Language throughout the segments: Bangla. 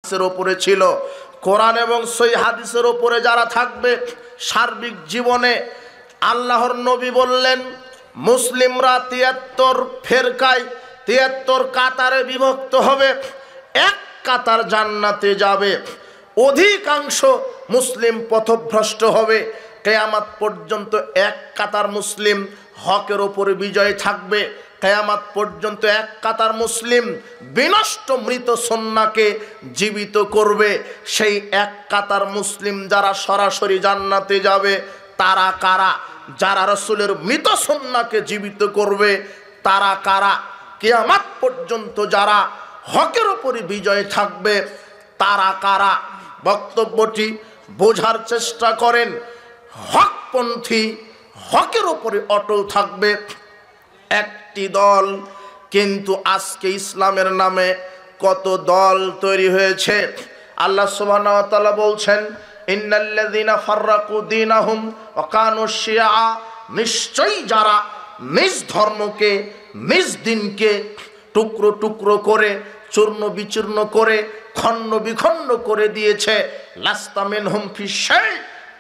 হাদিসের উপরে ছিল। কোরআন এবং সহিহ হাদিসের উপরে যারা থাকবে সার্বিক জীবনে, আল্লাহর নবী বললেন মুসলিমরা ৭৩ ফেরকায় ৭৩ কাতারে বিভক্ত হবে, এক কাতার জান্নাতে যাবে, অধিকাংশ মুসলিম পথভ্রষ্ট হবে। কিয়ামত পর্যন্ত এক কাতার মুসলিম হকের ওপরে বিজয় থাকবে। কিয়ামত পর্যন্ত এক কাতার মুসলিম বিনষ্ট মৃত সুন্নাহকে জীবিত করবে। সেই এক কাতার মুসলিম যারা সরাসরি জান্নাতে যাবে তারা কারা? যারা রাসূলের মৃত সুন্নাহকে জীবিত করবে তারা কারা? কিয়ামত পর্যন্ত যারা হকের ওপরে বিজয় থাকবে তারা কারা? বক্তব্যটি বোঝার চেষ্টা করেন। হকপন্থী হকের ওপরে অটল থাকবে একটি দল, কিন্তু আজকে ইসলামের নামে কত দল তৈরি হয়েছে। আল্লাহ সুবহানাহু ওয়া তাআলা বলছেন ইন্নাল্লাযীনা ফাররাকু দীনাহুম ওয়া কানু শিয়া, নিশ্চয়ই যারা নিজ ধর্মকে নিজ দিনকে টুকরো টুকরো করে চূর্ণ বিচূর্ণ করে খণ্ড বিখণ্ড করে দিয়েছে, লাস্তা মিনহুম ফি শাই,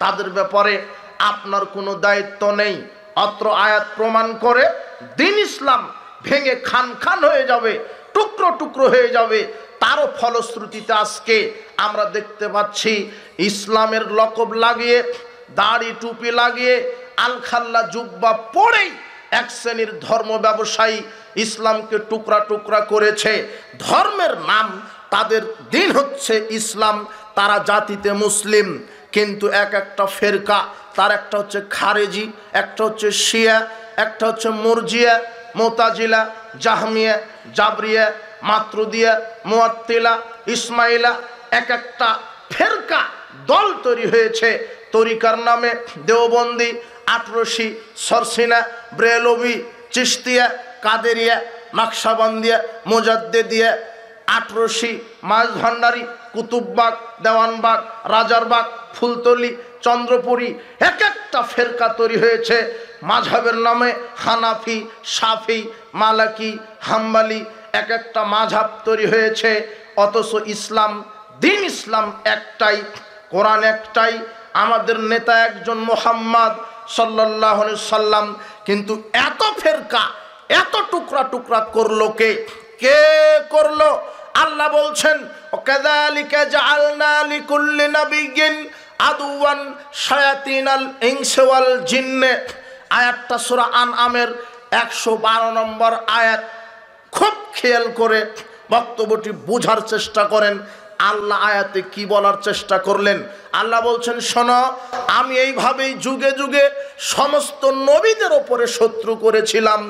তাদের ব্যাপারে আপনার কোনো দায়িত্ব নেই। অত্র আয়াত প্রমাণ করে দিন ইসলাম ভেঙে খান খান হয়ে যাবে, টুকরো টুকরো হয়ে যাবে। তারও ফলশ্রুতিতে আজকে আমরা দেখতে পাচ্ছি ইসলামের লকব লাগিয়ে দাড়ি টুপি লাগিয়ে আলখাল্লা জুব্বা পরেই এক শ্রেণীর ধর্ম ব্যবসায়ী ইসলামকে টুকরা টুকরা করেছে। ধর্মের নাম তাদের দিন হচ্ছে ইসলাম, তারা জাতিতে মুসলিম, কিন্তু এক একটা ফেরকা, তার একটা হচ্ছে খারেজি, একটা হচ্ছে শিয়া, একটা হচ্ছে মুরজিয়া, মুতাজিলা, জাহমিয়া, জাবরিয়া, মাতরুদিয়া, মুআত্তিলা, ইসমাইলা, এক একটা ফেরকা দল তৈরি হয়েছে তরিকার নামে। দেওবন্দি, আটরশি, সরসিনা, ব্রেলভি, চিশতিয়া, কাদেরিয়া, নকশবন্দিয়া, মুজাদ্দিদিয়া, আটরশি, মাঝভান্ডারি, কুতুববাগ, দেওয়ানবাগ, রাজারবাগ, ফুলতলি, চন্দ্রপুরী, এক একটা ফেরকা তৈরি হয়েছে মাযহাবের নামে। হানাফি, শাফি, মালাকি, হাম্বলি, এক একটা মাযহাব তৈরি হয়েছে। অথচ ইসলাম, দিন ইসলাম একটাই, কোরআন একটাই, আমাদের নেতা একজন মুহাম্মদ সাল্লাল্লাহু আলাইহি সাল্লাম। কিন্তু এত ফেরকা, এত টুকরা টুকরা করলো কে? কে করলো? আল্লাহ বলছেন ওয়াকাযালিকা জাআলনা লিকুল্লি নাবিয়্যিন আদুওয়ান শায়াতিনাল ইনসি ওয়াল জিন্নে। আয়াতটা সূরা আনআমের 112 নম্বর আয়াত। খুব খেয়াল করে বক্তব্যটি বোঝার চেষ্টা করেন। আল্লাহ আয়াতে কি বলার চেষ্টা করলেন? আল্লাহ বলছেন শোনো, আমি এইভাবেই যুগে যুগে সমস্ত নবীদের ওপরে শত্রু করেছিলাম।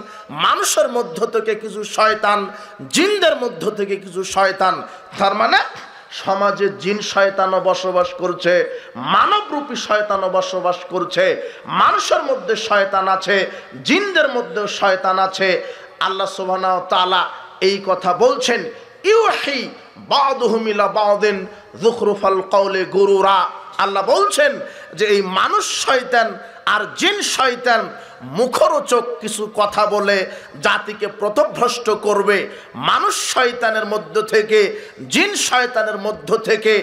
মানুষের মধ্য থেকে কিছু শয়তান, জিনদের মধ্য থেকে কিছু শয়তান, তার মানে সমাজে জিন শয়তানও বসবাস করছে, মানবরূপী শয়তানও বসবাস করছে। মানুষের মধ্যে শয়তান আছে, জিনদের মধ্যেও শয়তান আছে। আল্লাহ সুবহানাহু ওয়া তাআলা এই কথা বলছেন ইউহি বাদুহুম ইলা বাদিন যুখরুফাল কওলি গুরুরা। আল্লাহ বলছেন যে এই মানুষ শয়তান আর জিন শয়তান মুখরোচক কিছু কথা বলে জাতিকে পথভ্রষ্ট করবে। মানুষ শয়তানের মধ্য থেকে, জিন শয়তানের মধ্য থেকে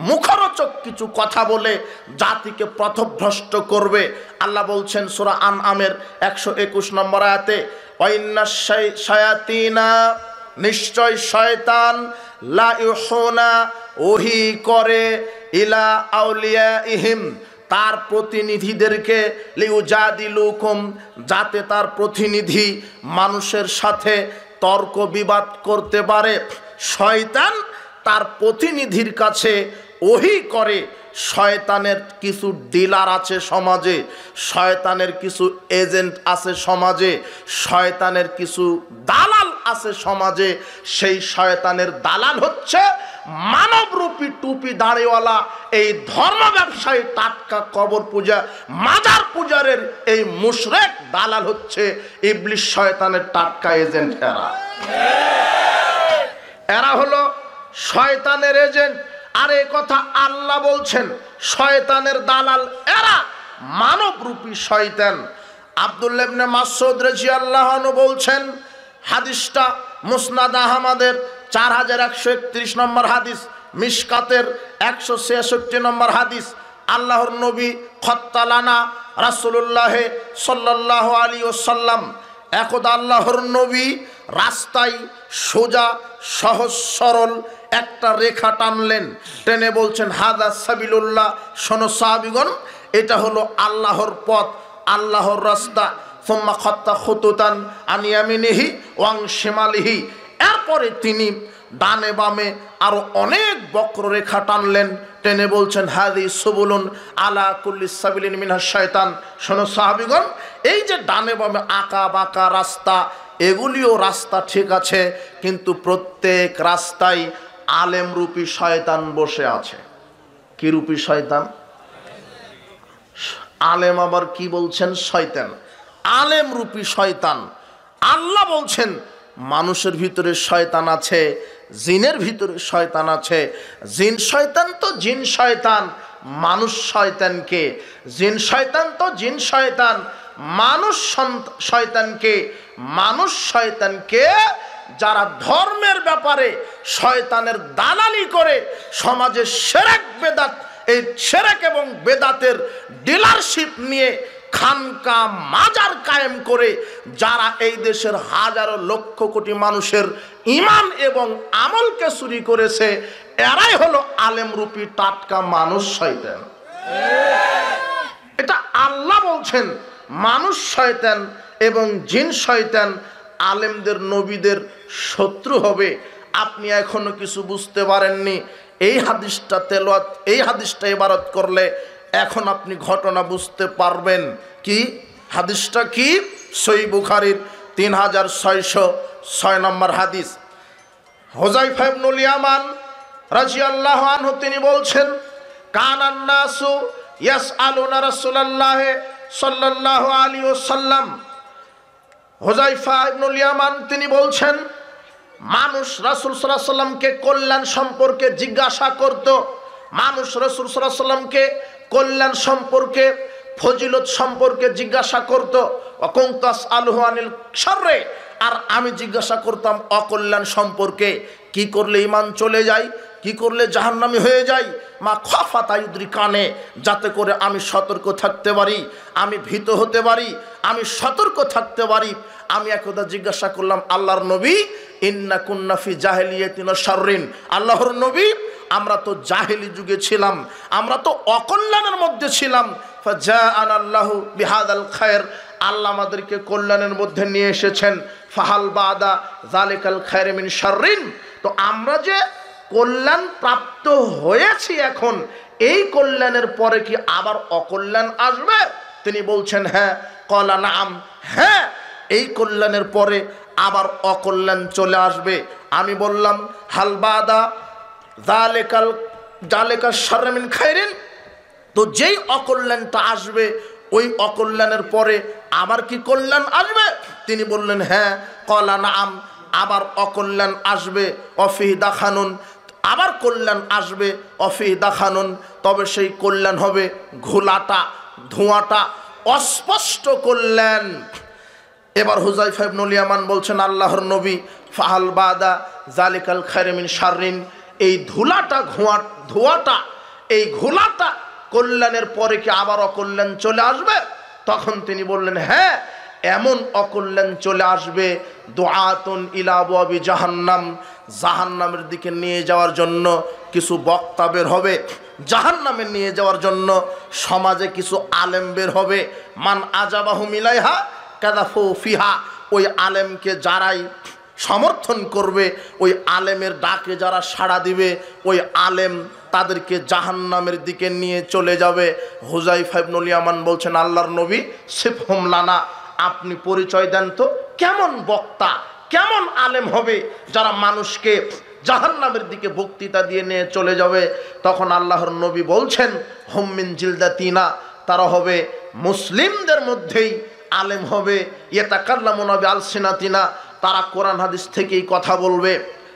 মুখরোচক কিছু কথা বলে জাতিকে পথভ্রষ্ট করবে। আল্লাহ বলছেন সূরা আনআমের 121 নম্বর আয়াতে ওয়াইন্নাশ শায়াতিনা, নিশ্চয় শয়তান, লা ইউহুনা, ওহী করে, ইলা আউলিয়াইহিম, তার প্রতিনিধিদেরকে, লিউজাদিলুকুম, যাতে তার প্রতিনিধি মানুষের সাথে তর্ক বিবাদ করতে পারে। শয়তান তার প্রতিনিধির কাছে ওহী করে। শয়তানের কিছু ডিলার আছে সমাজে, শয়তানের কিছু এজেন্ট আছে সমাজে, শয়তানের কিছু দালাল আছে সমাজে। সেই শয়তানের দালাল হচ্ছে মানবরূপী টুপি দাড়িওয়ালা এই ধর্ম ব্যবসায়ী, টাটকা কবর পূজা, মাজার পূজারের এই মুশরিক দালাল হচ্ছে ইবলিস শয়তানের টাটকা এজেন্ট। এরা হলো শয়তানের এজেন্ট। আর এই কথা আল্লাহ বলছেন শয়তানের দালাল এরা, মানবরূপী শয়তান। আব্দুল্লাহ ইবনে মাসউদ রাদিয়াল্লাহু আনহু বলছেন, হাদিসটা মুসনাদ আহমদের 4131 নম্বর হাদিস, মিশকাতের 166 নম্বর হাদিস, আল্লাহর নবী খত্তালানা রাসূলুল্লাহ সাল্লাল্লাহু আলাইহি ওয়াসাল্লাম, একদা আল্লাহর নবী রাস্তায় সোজা সহজ সরল একটা রেখা টানলেন, টেনে বলছেন হাদা সাবিলুল্লাহ, শোনো সাহাবীগণ, এটা হলো আল্লাহর পথ, আল্লাহর রাস্তা। সুম্মা খাত্তা খুতুতান আন ইয়ামিনিহি ওয়া আন শিমালিহি, এরপরে তিনি ডানে বামে আরো অনেক বক্ররেখা টানলেন, টেনে বলছেন হাদি সুবুলুন আলা কুল্লি সাবিলিন মিনাশ শয়তান। শোনো সাহাবীগণ, এই যে ডানে বামে আঁকা বাঁকা রাস্তা, এগুলিও রাস্তা ঠিক আছে, কিন্তু প্রত্যেক রাস্তায় আলেম রূপী শয়তান বসে আছে। কি রূপী শয়তান? আলেম আবার কি বলছেন? শয়তান। আলেম রূপী শয়তান। আল্লাহ বলছেন মানুষের ভিতরে শয়তান আছে, জিনের ভিতরে শয়তান আছে। জিন শয়তান তো জিন শয়তান, মানুষ শয়তানকে। জিন শয়তান তো জিন শয়তান, মানুষ শয়তানকে। মানুষ শয়তানকে যারা ধর্মের ব্যাপারে শয়তানের দালালি করে সমাজে শিরক বেদাত, এই শিরক এবং বেদাতের ডিলারশিপ নিয়ে খানকা মাজার কায়েম করে যারা এই দেশের হাজারো লক্ষ কোটি মানুষের ঈমান এবং আমলকে চুরি করেছে, এরাই হলো আলেম রূপী টাটকা মানুষ শয়তান। এটা আল্লাহ বলছেন মানুষ শয়তান এবং জিন শয়তান আলেমদের নবীদের শত্রু হবে। আপনি এখনো কিছু বুঝতে পারেননি, এই হাদিসটা তেলাওয়াত, এই হাদিসটা ইবারত করলে এখন আপনি ঘটনা বুঝতে পারবেন। কি হাদিসটা? কি? সহিহ বুখারীর 3606 নম্বর হাদিস। হুযায়ফা ইবনুল ইয়ামান রাদিয়াল্লাহু আনহু তিনি বলছেন, কানান নাসু ইয়াসআলুনা রাসূলুল্লাহ সাল্লাল্লাহু আলাইহি ওয়াসাল্লাম। হুযায়ফা ইবনুল ইয়ামান তিনি বলছেন, মানুষ রাসূল সাল্লাল্লাহু আলাইহি ওয়াসাল্লামকে কল্যাণ সম্পর্কে জিজ্ঞাসা করত। মানুষ রাসূল সাল্লাল্লাহু আলাইহি ওয়াসাল্লামকে কল্যাণ সম্পর্কে, ফজিলত সম্পর্কে জিজ্ঞাসা করত। ওয়াকুনতাস আলহু আনিল শাররে, আর আমি জিজ্ঞাসা করতাম অকল্যাণ সম্পর্কে। কি করলে ঈমান চলে যায়, কি করলে জাহান্নামী হয়ে যায়। মা খাফাতা ইউদ্রিকানে, যাতে করে আমি সতর্ক থাকতে পারি, আমি ভীত হতে পারি, আমি সতর্ক থাকতে পারি। আমি একদা জিজ্ঞাসা করলাম, আল্লাহর নবী, ইন্না কুন্না ফি জাহিলিয়াতিন ওয়া শাররিন, আল্লাহর নবী, আমরা তো জাহেলি যুগে ছিলাম, আমরা তো অকল্যাণের মধ্যে ছিলাম। ফাজাআনা আল্লাহু বিহাদাল খায়র, আল্লাহ আমাদেরকে কল্যাণের মধ্যে নিয়ে এসেছেন। ফাহাল বাদা যালিকাল খায়র মিন শাররিন, তো আমরা যে কল্যাণ প্রাপ্ত হয়েছি এখন, এই কল্যাণের পরে কি আবার অকল্যাণ আসবে? তিনি বলছেন হ্যাঁ। ক্বালা নাআম, হ্যাঁ, এই কল্যাণের পরে আবার অকল্যাণ চলে আসবে। আমি বললাম হাল বাদা জালেকা শাররু মিন খায়রিন, তো যেই অকল্যাণটা আসবে ওই অকল্যাণের পরে আবার কি কল্যাণ আসবে? তিনি বললেন হ্যাঁ। ক্বালা নাআম, আবার অকল্যাণ আসবে। অফিহি দাখানুন, আবার কল্যাণ আসবে। অফিহি দাখানুন, তবে সেই কল্যাণ হবে ঘোলাটা, ধোঁয়াটা, অস্পষ্ট কল্যাণ। এবার হুযায়ফা ইবনুল ইয়ামান বলছেন, আল্লাহর নবী, ফাহাল বাদা জালিকাল খায়র মিন শাররিন, এই ধোঁয়াটা, এই ঘোলাটা কল্যাণের পরে কি আবার অকল্যাণ চলে আসবে? তখন তিনি বললেন হ্যাঁ, এমন অকল্যাণ চলে আসবে, দুআতুন ইলা আবওয়াবি জাহান্নাম, জাহান্নামের দিকে নিয়ে যাওয়ার জন্য কিছু বক্তা বের হবে, জাহান্নামে নিয়ে যাওয়ার জন্য সমাজে কিছু আলেম বের হবে। মান আজাবাহু মিলাইহা কাযাফু ফিহা, ওই আলেমকে যারাই সমর্থন করবে, ওই আলেমের ডাকে যারা সাড়া দিবে, ওই আলেম তাদেরকে জাহান্নামের দিকে নিয়ে চলে যাবে। হুযায়ফা ইবনুল ইয়ামান বলছেন, আল্লাহর নবী, সিফহুম লানা, আপনি পরিচয় দেন তো, কেমন বক্তা, কেমন আলেম হবে যারা মানুষকে জাহান্নামের দিকে বক্তৃতা দিয়ে নিয়ে চলে যাবে? তখন আল্লাহর নবী বলছেন, হুম মিন জিলদাতিনা, তারা হবে মুসলিমদের মধ্যেই আলেম হবে। ইয়াতাকাল্লামুনা বিআলসিনাতিনা, তারা কোরআন হাদিস থেকেই কথা বলবে,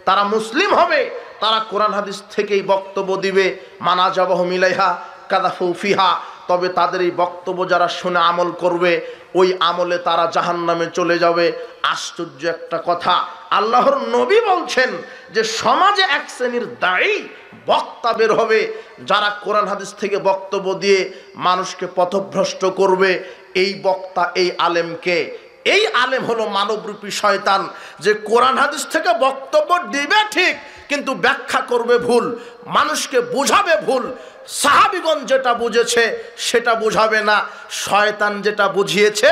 তারা মুসলিম হবে, তারা কোরআন হাদিস থেকেই বক্তব্য দিবে। মানাজাবাহু মিলাইহা কাযাফু ফিহা, তবে তাদের এই বক্তব্য যারা শুনে আমল করবে, ওই আমলে তারা জাহান্নামে চলে যাবে। আশ্চর্য একটা কথা, আল্লাহর নবী বলছেন যে সমাজে এক শ্রেণীর দায়ী বক্তা বের হবে, যারা কোরআন হাদিস থেকে বক্তব্য দিয়ে মানুষকে পথভ্রষ্ট করবে। এই বক্তা, এই আলেমকে, এই আলেম হলো মানবরূপী শয়তান, যে কোরআন হাদিস থেকে বক্তব্য দিবে ঠিক, কিন্তু ব্যাখ্যা করবে ভুল, মানুষকে বুঝাবে ভুল। সাহাবীগণ যেটা বুঝেছে সেটা বুঝাবে না, শয়তান যেটা বুঝিয়েছে,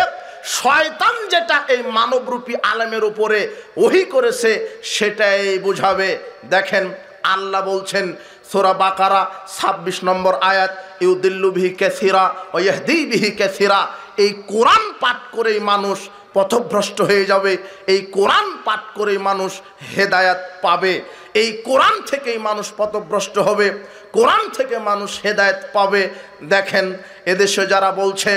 শয়তান যেটা এই মানবরূপী আলেমের উপরে ওহী করেছে সেটাই বুঝাবে। দেখেন আল্লাহ বলছেন সূরা বাকারা 26 নম্বর আয়াত, ইউদিল্লু বিহি কাসীরা ওয়া ইয়াহদি বিহি কাসীরা। এই কোরআন পাঠ করেই মানুষ পথভ্রষ্ট হয়ে যাবে, এই কোরআন পাঠ করেই মানুষ হেদায়াত পাবে, এই কোরআন থেকেই মানুষ পথভ্রষ্ট হবে, কোরআন থেকে মানুষ হেদায়েত পাবে। দেখেন এদেশে যারা বলছে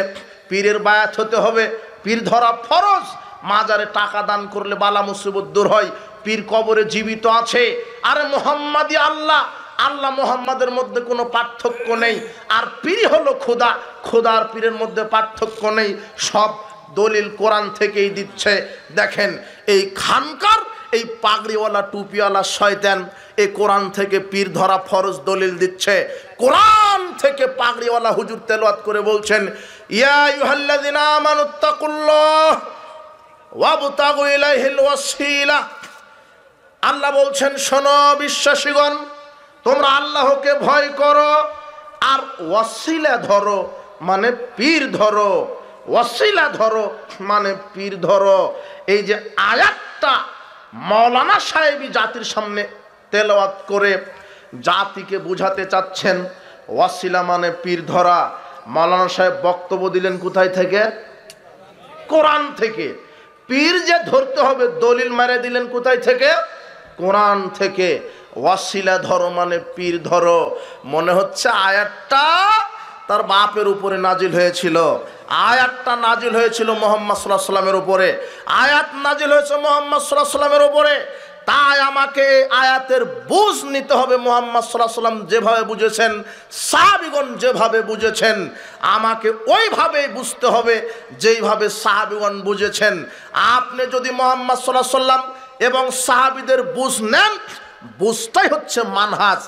পীরের বায়াত হতে হবে, পীর ধরা ফরজ, মাজারে টাকা দান করলে বালা মুসিবত দূর হয়, পীর কবরে জীবিত আছে। আরে মুহাম্মাদি আল্লাহ, আল্লাহ মুহাম্মাদের মধ্যে কোনো পার্থক্য নেই, আর পীর হলো খোদা, খোদা আর পীরের মধ্যে পার্থক্য নেই, সব দলিল কোরআন থেকেই দিচ্ছে। দেখেন এই খানকার এই পাগড়িওয়ালা টুপিওয়ালা শয়তান এই কোরআন থেকে পীর ধরা ফরজ দলিল দিচ্ছে। কোরআন থেকে পাগড়িওয়ালা হুজুর তেলাওয়াত করে বলছেন, ইয়া আইয়ুহাল্লাযিনা আমানুত্তাকুল্লাহ ওয়াবতাগু ইলাইহিল ওয়াসিলা। আল্লাহ বলছেন, শোনো বিশ্বাসীগণ, তোমরা আল্লাহকে ভয় করো আর ওয়াসিলা ধরো, মানে পীর ধরো, ওয়াসিলা ধরো মানে পীর ধরো। এই যে আয়াতটা মাওলানা সাহেবী জাতির সামনে তেলাওয়াত করে জাতিকে বুঝাতে চাচ্ছেন, ওয়াসিলা মানে পীর ধরা। মাওলানা সাহেব বক্তব্য দিলেন কোথায় থেকে? কোরআন থেকে। পীর যে ধরতে হবে দলিল মারে দিলেন কোথায় থেকে? কোরআন থেকে। ওয়াসিলা ধরো মানে পীর ধরো। মনে হচ্ছে আয়াতটা তার বাপের উপরে নাজিল হয়েছিল, আয়াতটা নাজিল হয়েছিল মুহাম্মদ সাল্লাল্লাহু আলাইহি ওয়াসাল্লামের উপরে, আয়াত নাজিল হয়েছে মুহাম্মদ সাল্লাল্লাহু আলাইহি ওয়াসাল্লামের উপরে। তাই আমাকে আয়াতের বুঝ নিতে হবে মুহাম্মদ সাল্লাল্লাহু আলাইহি ওয়াসাল্লাম যেভাবে বুঝেছেন, সাহাবীগণ যেভাবে বুঝেছেন, আমাকে ওইভাবেই বুঝতে হবে যেইভাবে সাহাবীগণ বুঝেছেন। আপনি যদি মুহাম্মদ সাল্লাল্লাহু আলাইহি ওয়াসাল্লাম এবং সাহাবীদের বুঝ নেন, বুঝটাই হচ্ছে মানহাজ,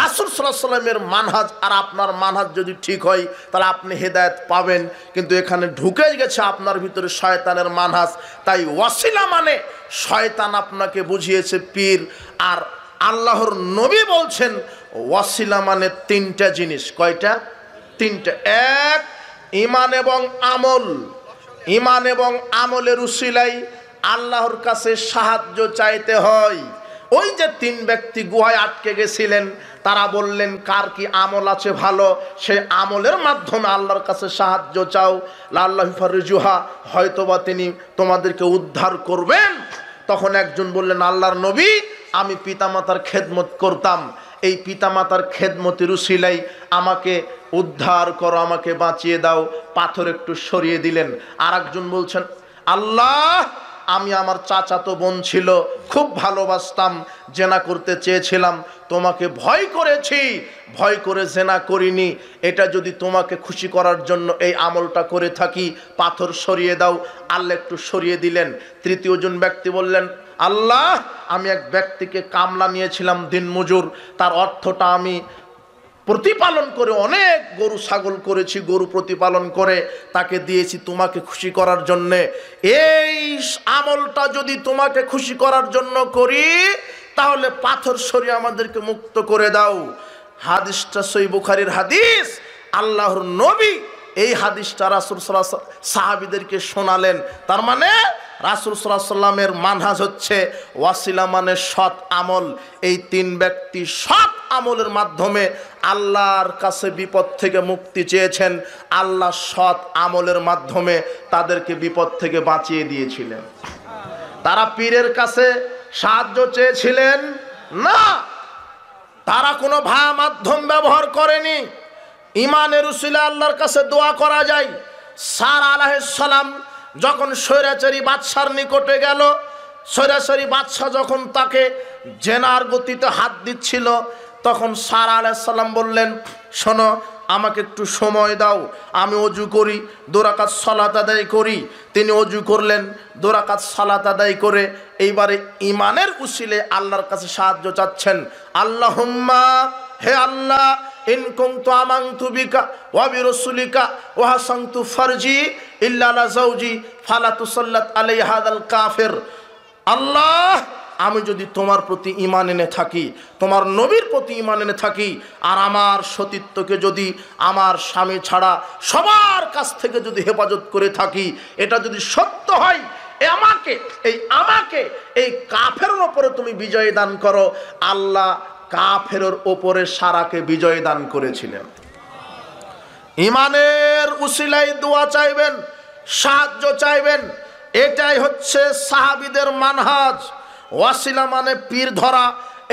রাসূল সাল্লাল্লাহু আলাইহি ওয়াসাল্লামের মানহাজ। আর আপনার মানহাজ যদি ঠিক হয় তাহলে আপনি হেদায়েত পাবেন, কিন্তু এখানে ঢুকে গেছে আপনার ভিতরে শয়তানের মানহাজ। তাই ওয়াসিলা মানে শয়তান আপনাকে বুঝিয়েছে পীর, আর আল্লাহর নবী বলছেন ওয়াসিলা মানে তিনটা জিনিস। কয়টা? তিনটা। এক, ঈমান এবং আমল। ঈমান এবং আমলের উসিলাই আল্লাহর কাছে সাহায্য চাইতে হয়। ওই যে তিন ব্যক্তি গুহায় আটকে গেছিলেন, তারা বললেন কার কি আমল আছে ভালো, সেই আমলের মাধ্যমে আল্লাহর কাছে সাহায্য চাও, লাল্লাহু ফারজুহা, হয়তোবা তিনি তোমাদেরকে উদ্ধার করবেন। তখন একজন বললেন, আল্লাহর নবী, আমি পিতামাতার খেদমত করতাম, এই পিতামাতার খেদমতের উসিলাই আমাকে উদ্ধার করো, আমাকে বাঁচিয়ে দাও, পাথর একটু সরিয়ে দিলেন। আর একজন বলছেন, আল্লাহ, আমি আমার চাচাতো বোন ছিল, খুব ভালোবাসতাম, জেনা করতে চেয়েছিলাম, তোমাকে ভয় করেছি, ভয় করে জেনা করিনি, এটা যদি তোমাকে খুশি করার জন্য এই আমলটা করে থাকি, পাথর সরিয়ে দাও। আল্লাহ একটু সরিয়ে দিলেন। তৃতীয় জন ব্যক্তি বললেন, আল্লাহ, আমি এক ব্যক্তিকে কামলা নিয়েছিলাম দিনমজুর, তার অর্থটা আমি প্রতিপালন করে অনেক গরু ছাগল করেছি, গরু প্রতিপালন করে তাকে দিয়েছি তোমাকে খুশি করার জন্যে। এই আমলটা যদি তোমাকে খুশি করার জন্য করি তাহলে পাথর সরিয়ে আমাদেরকে মুক্ত করে দাও। হাদিসটা সহিহ বুখারীর হাদিস। আল্লাহর নবী এই হাদিসটা রাসূল সাল্লাল্লাহু আলাইহি ওয়াসাল্লাম সাহাবীদেরকে শোনালেন। তার মানে রাসূল সাল্লাল্লাহু আলাইহি ওয়াসাল্লামের মানহাজ হচ্ছে ওয়াসিলা মানে সৎ আমল। এই তিন ব্যক্তি সৎ আমলের মাধ্যমে আল্লাহর কাছে বিপদ থেকে মুক্তি চেয়েছেন, আল্লাহ সৎ আমলের মাধ্যমে তাদেরকে বিপদ থেকে বাঁচিয়ে দিয়েছিলেন। তারা পীরের কাছে সাহায্য চেয়েছিলেন না, তারা কোনো ভায়া মাধ্যম ব্যবহার করেনি। ইমানের উসিলা আল্লাহর কাছে দোয়া করা যায়। সারা আলাইহিস সালাম যখন স্বৈরাচারী বাদশার নিকটে গেল, স্বৈরাচারী বাদশা যখন তাকে জেনার গতিতে হাত দিচ্ছিল, তখন সারা আলাইহিস সালাম বললেন, শোনো, আমাকে একটু সময় দাও, আমি অজু করি, 2 রাকাত সালাত আদায় করি। তিনি অজু করলেন, 2 রাকাত সালাত আদায় করে এইবারে ইমানের উসিলে আল্লাহর কাছে সাহায্য চাচ্ছেন। আল্লাহুম্মা, হে আল্লাহ, ইন কুনতু আমানতু বিকা ওয়া বিরাসূলিকা ওয়া হাসানতু ফারজি ইল্লা আলা যাওজি ফালা তুসাল্লাত আলাইহি হাযাল কাফির। আল্লাহ, আমি যদি তোমার প্রতি ঈমান এনে থাকি, তোমার নবীর প্রতি ঈমান এনে থাকি, আর আমার সতীত্বকে যদি আমার স্বামী ছাড়া সবার কাছ থেকে যদি হেফাজত করে থাকি, এটা যদি সত্য হয়, আমাকে এই কাফেরের ওপরে তুমি বিজয় দান করো। আল্লাহ কাফেরের ওপরে সারাকে বিজয় দান করেছিলেন। ঈমানের উসিলায় দোয়া চাইবেন, সাহায্য চাইবেন, এটাই হচ্ছে সাহাবীদের মানহাজ। ওয়াসিলা মানে পীর ধরা,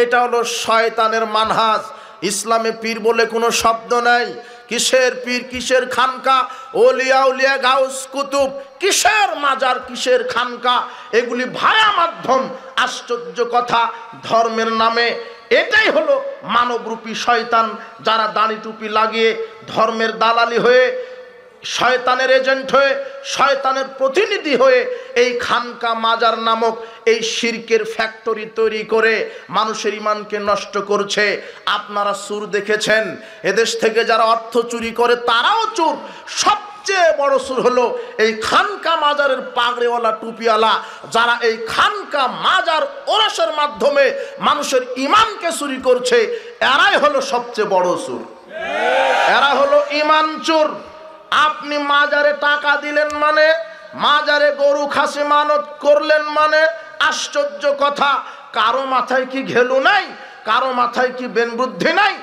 এটা হলো শয়তানের মানহাজ। ইসলামে পীর বলে কোনো শব্দ নাই। কিসের পীর, কিসের খানকা, ওলিয়া উলিয়া গাউস কুতুব, কিসের মাজার, কিসের খানকা, এগুলি ভায়া মাধ্যম। আশ্চর্য কথা, ধর্মের নামে এটাই হলো মানবরূপী শয়তান, যারা দাড়ি টুপি লাগিয়ে ধর্মের দালালি হয়ে, শয়তানের এজেন্ট হয়ে, শয়তানের প্রতিনিধি হয়ে এই খানকা মাজার নামক এই শিরকের ফ্যাক্টরি তৈরি করে মানুষের ঈমানকে নষ্ট করছে। আপনারা চোর দেখেছেন, এদেশ থেকে যারা অর্থ চুরি করে তারাও চোর। সবচেয়ে বড় চোর হলো এই খানকা মাজারের পাগড়িওয়ালা টুপিওয়ালা, যারা এই খানকা মাজার ওরসের মাধ্যমে মানুষের ঈমানকে চুরি করছে। এরাই হলো সবচেয়ে বড় চোর, এরা হলো ঈমান চোর। আপনি মাজারে টাকা দিলেন মানে, মাজারে গরু খাসি মানত করলেন মানে, আশ্চর্য কথা, কারো মাথায় কি ঘেলু নাই, কারো মাথায় কি বেন বুদ্ধি নাই?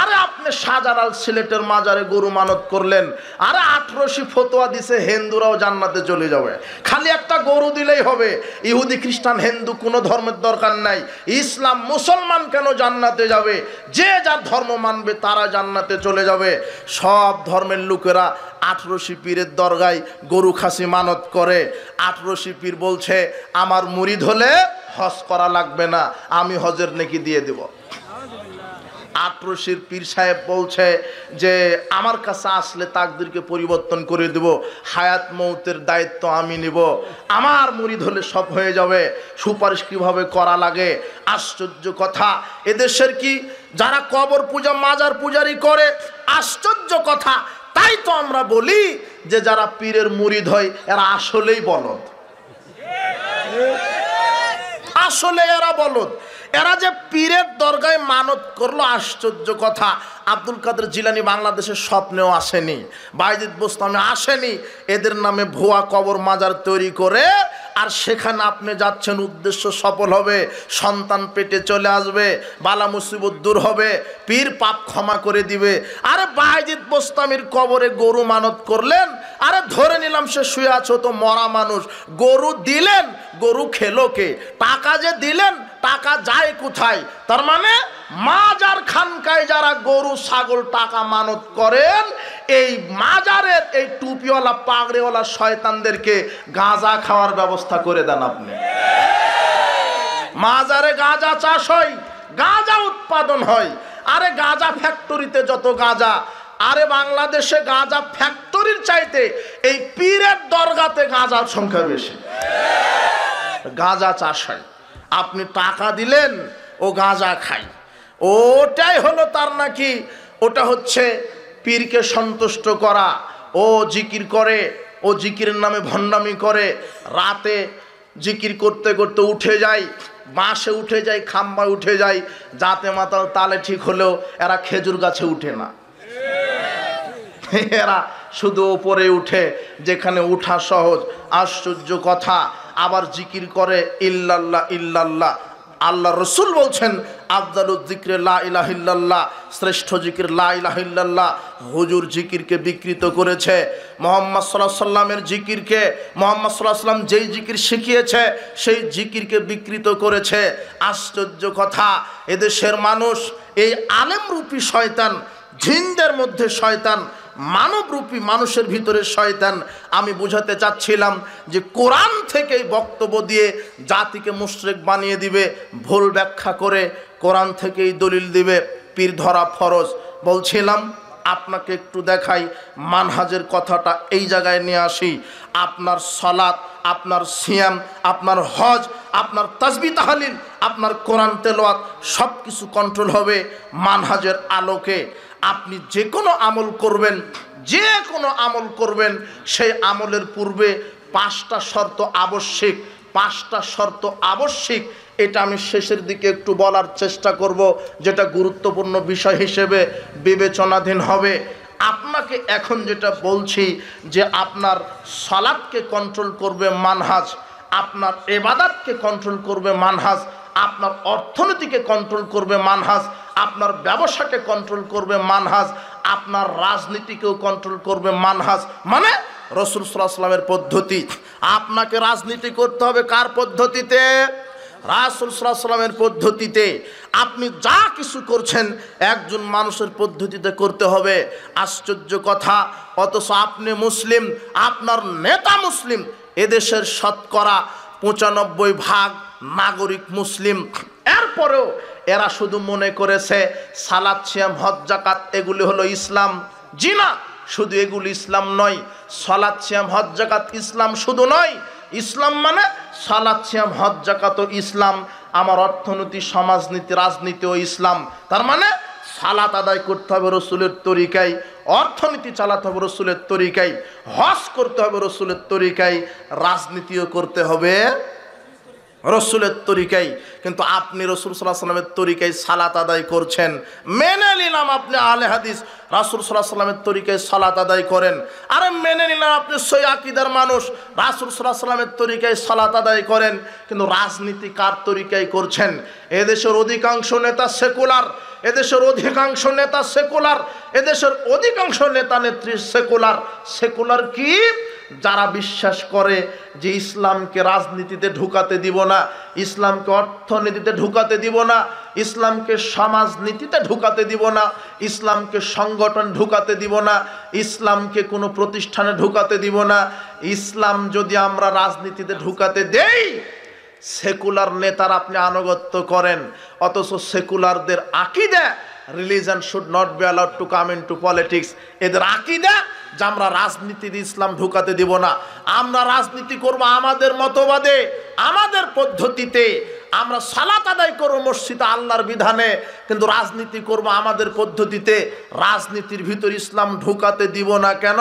আরে আপনি শাহজালাল সিলেটের মাজারে গরু মানত করলেন, আরে 18 ফতোয়া দিছে হিন্দুরাও জান্নাতে চলে যাবে, খালি একটা গরু দিলেই হবে। ইহুদি খ্রিস্টান হিন্দু কোনো ধর্মের দরকার নাই। ইসলাম মুসলমান কেন জান্নাতে যাবে? যে যার ধর্ম মানবে তারা জান্নাতে চলে যাবে। সব ধর্মের লোকেরা 18 পীরের দরগায় গরু খাসি মানত করে। 18 পীর বলছে আমার মুরিদ হলে হজ করা লাগবে না, আমি হজের নেকি দিয়ে দেব। 18 পীর সাহেব বলছে যে আমার কাছে আসলে তাকদীরকে পরিবর্তন করে দেব, হায়াত মৌতের দায়িত্ব আমি নিব, আমার মুরিদ হলে সব হয়ে যাবে। সুপারিশ কিভাবে করা লাগে, আশ্চর্য কথা। এদেশের কি যারা কবর পূজা মাজার পূজারি করে, আশ্চর্য কথা। তাই তো আমরা বলি যে যারা পীরের মুরিদ হয় এরা আসলেই বলদ, আসলে এরা বলদ। এরা যে পীরের দরগায় মানত করলো, আশ্চর্য কথা। আব্দুল কাদের জিলানী বাংলাদেশের স্বপ্নেও আসেনি, বায়জিদ বোস্তামি আসেনি। এদের নামে ভুয়া কবর মাজার তৈরি করে, আর সেখানে আপনি যাচ্ছেন, উদ্দেশ্য সফল হবে, সন্তান পেটে চলে আসবে, বালা মুসিবত দূর হবে, পীর পাপ ক্ষমা করে দিবে। আরে বায়জিদ বোস্তামির কবরে গরু মানত করলেন, আরে ধরে নিলাম সে শুয়ে আছে, তো মরা মানুষ। গরু দিলেন, গরু খেলো কে? টাকা যে দিলেন, টাকা যায় কোথায়? তার মানে মাজার খানকায় যারা গরু ছাগল টাকা মানত করেন, এই মাজারের এই টুপিওয়ালা পাগড়িওয়ালা শয়তানদেরকে গাঁজা খাওয়ার ব্যবস্থা করে দেন আপনি। মাজারে গাঁজা চাষ হয়, গাঁজা উৎপাদন হয়। আরে গাঁজা ফ্যাক্টরিতে যত গাঁজা, আরে বাংলাদেশে গাঁজা ফ্যাক্টরির চাইতে এই পীরের দরগাতে গাঁজার সংখ্যা বেশি। গাঁজা চাষ হয়, আপনি টাকা দিলেন, ও গাঁজা খায়। ওটাই হলো তার নাকি, ওটা হচ্ছে পীরকে সন্তুষ্ট করা। ও জিকির করে, ও জিকিরের নামে ভণ্ডামি করে, রাতে জিকির করতে করতে উঠে যায়, বাঁশে উঠে যায়, খাম্বায় উঠে যায়। জাতে মাতাল তালে ঠিক হলেও এরা খেজুর গাছে উঠে না, এরা শুধু ওপরে উঠে, যেখানে উঠা সহজ। আশ্চর্য কথা। আবার জিকির করে ইল্লাল্লাহ ইল্লাল্লাহ। আল্লাহ রসুল বলছেন আফদালুজ যিকরে লা ইলাহা ইল্লাল্লাহ, শ্রেষ্ঠ জিকির লা ইলাহা ইল্লাল্লাহ। হুজুর জিকিরকে বিকৃত করেছে। মুহাম্মদ সাল্লাল্লাহু আলাইহি সাল্লামের জিকিরকে, মুহাম্মদ সাল্লাল্লাহু আলাইহি সাল্লাম যেই জিকির শিখিয়েছে সেই জিকিরকে বিকৃত করেছে। আশ্চর্য কথা। এদেশের মানুষ এই আলেমরূপী শয়তান, জিনদের মধ্যে শয়তান, মানবরূপী মানুষের ভিতরে শয়তান। আমি বুঝাতে চাচ্ছিলাম যে কোরআন থেকেই বক্তব্য দিয়ে জাতিকে মুশরিক বানিয়ে দিবে, ভুল ব্যাখ্যা করে কোরআন থেকেই দলিল দিবে পীর ধরা ফরজ। বলছিলাম আপনাকে একটু দেখাই, মানহাজের কথাটা এই জায়গায় নিয়ে আসি। আপনার সালাত, আপনার সিয়াম, আপনার হজ, আপনার তাসবিহ তাহলিল, আপনার কোরআন তেলাওয়াত সব কিছু কন্ট্রোল হবে মানহাজের আলোকে। আপনি যে কোনো আমল করবেন, যে কোনো আমল করবেন, সেই আমলের পূর্বে 5টা শর্ত আবশ্যিক, 5টা শর্ত আবশ্যিক। এটা আমি শেষের দিকে একটু বলার চেষ্টা করব, যেটা গুরুত্বপূর্ণ বিষয় হিসেবে বিবেচনাধীন হবে। আপনাকে এখন যেটা বলছি যে আপনার সালাতকে কন্ট্রোল করবে মানহাজ, আপনার ইবাদতকে কন্ট্রোল করবে মানহাজ, আপনার অর্থনীতিকে কন্ট্রোল করবে মানহাজ, আপনার ব্যবসাকে কন্ট্রোল করবে মানহাজ, আপনার রাজনীতিকেও কন্ট্রোল করবে মানহাজ। মানে রাসূল সাল্লাল্লাহু আলাইহি ওয়াসাল্লামের পদ্ধতি। আপনাকে রাজনীতি করতে হবে কার পদ্ধতিতে? রাসূল সাল্লাল্লাহু আলাইহি ওয়াসাল্লামের পদ্ধতিতে। আপনি যা কিছু করছেন একজন মানুষের পদ্ধতিতে করতে হবে। আশ্চর্য কথা, অথচ আপনি মুসলিম, আপনার নেতা মুসলিম, এদেশের শতকরা 95% নাগরিক মুসলিম। এরপরেও এরা শুধু মনে করেছে সালাত, সিয়াম, হজ, যাকাত এগুলি হলো ইসলাম। জি না, শুধু এগুলি ইসলাম নয়। সালাত, সিয়াম, হজ, যাকাত ইসলাম শুধু নয়। ইসলাম মানে সালাত, সিয়াম, হজ, যাকাত ও ইসলাম। আমার অর্থনীতি, সমাজনীতি, রাজনীতি ও ইসলাম। তার মানে সালাত আদায় করতে হবে রসুলের তরিকায়, অর্থনীতি চালাতে হবে রসুলের তরিকায়, হজ করতে হবে রসুলের তরিকায়, রাজনীতিও করতে হবে রসুলের তরিকায়। কিন্তু আপনি রসুল সাল্লাল্লাহু আলাইহি ওয়াসাল্লামের তরিকায় সালাত আদায় করছেন, মেনে নিলাম আপনি আহলে হাদিস, রাসূল সাল্লাল্লাহু আলাইহি ওয়াসাল্লামের তরিকায় সালাত আদায় করেন। আরে মেনে নিলাম আপনি সহি আকীদার মানুষ, রাসূল সাল্লাল্লাহু আলাইহি ওয়াসাল্লামের তরিকায় সালাত আদায় করেন, কিন্তু রাজনীতি কার তরিকায় করছেন? এদেশের অধিকাংশ নেতা সেকুলার, এদেশের অধিকাংশ নেতা সেকুলার, এদেশের অধিকাংশ নেতা নেত্রী সেকুলার। সেকুলার কি? যারা বিশ্বাস করে যে ইসলামকে রাজনীতিতে ঢুকাতে দিব না, ইসলামকে অর্থনীতিতে ঢুকাতে দিব না, ইসলামকে সমাজনীতিতে ঢুকাতে দিব না, ইসলামকে সংগঠন ঢুকাতে দিব না, ইসলামকে কোনো প্রতিষ্ঠানে ঢুকাতে দিব না। ইসলাম যদি আমরা রাজনীতিতে ঢুকাতে দেই, সেকুলার নেতার আপনি আনুগত্য করেন, অথচ সেকুলারদের আকীদা religion should not be allowed to come into politics. এদের আকীদা যে আমরা রাজনীতিতে ইসলাম ঢুকাতে দিব না, আমরা রাজনীতি করব আমাদের মতবাদে, আমাদের পদ্ধতিতে। আমরা সালাত আদায় করব মসজিদে আল্লাহর বিধানে, কিন্তু রাজনীতি করব আমাদের পদ্ধতিতে। রাজনীতির ভিতর ইসলাম ঢুকাতে দিব না। কেন?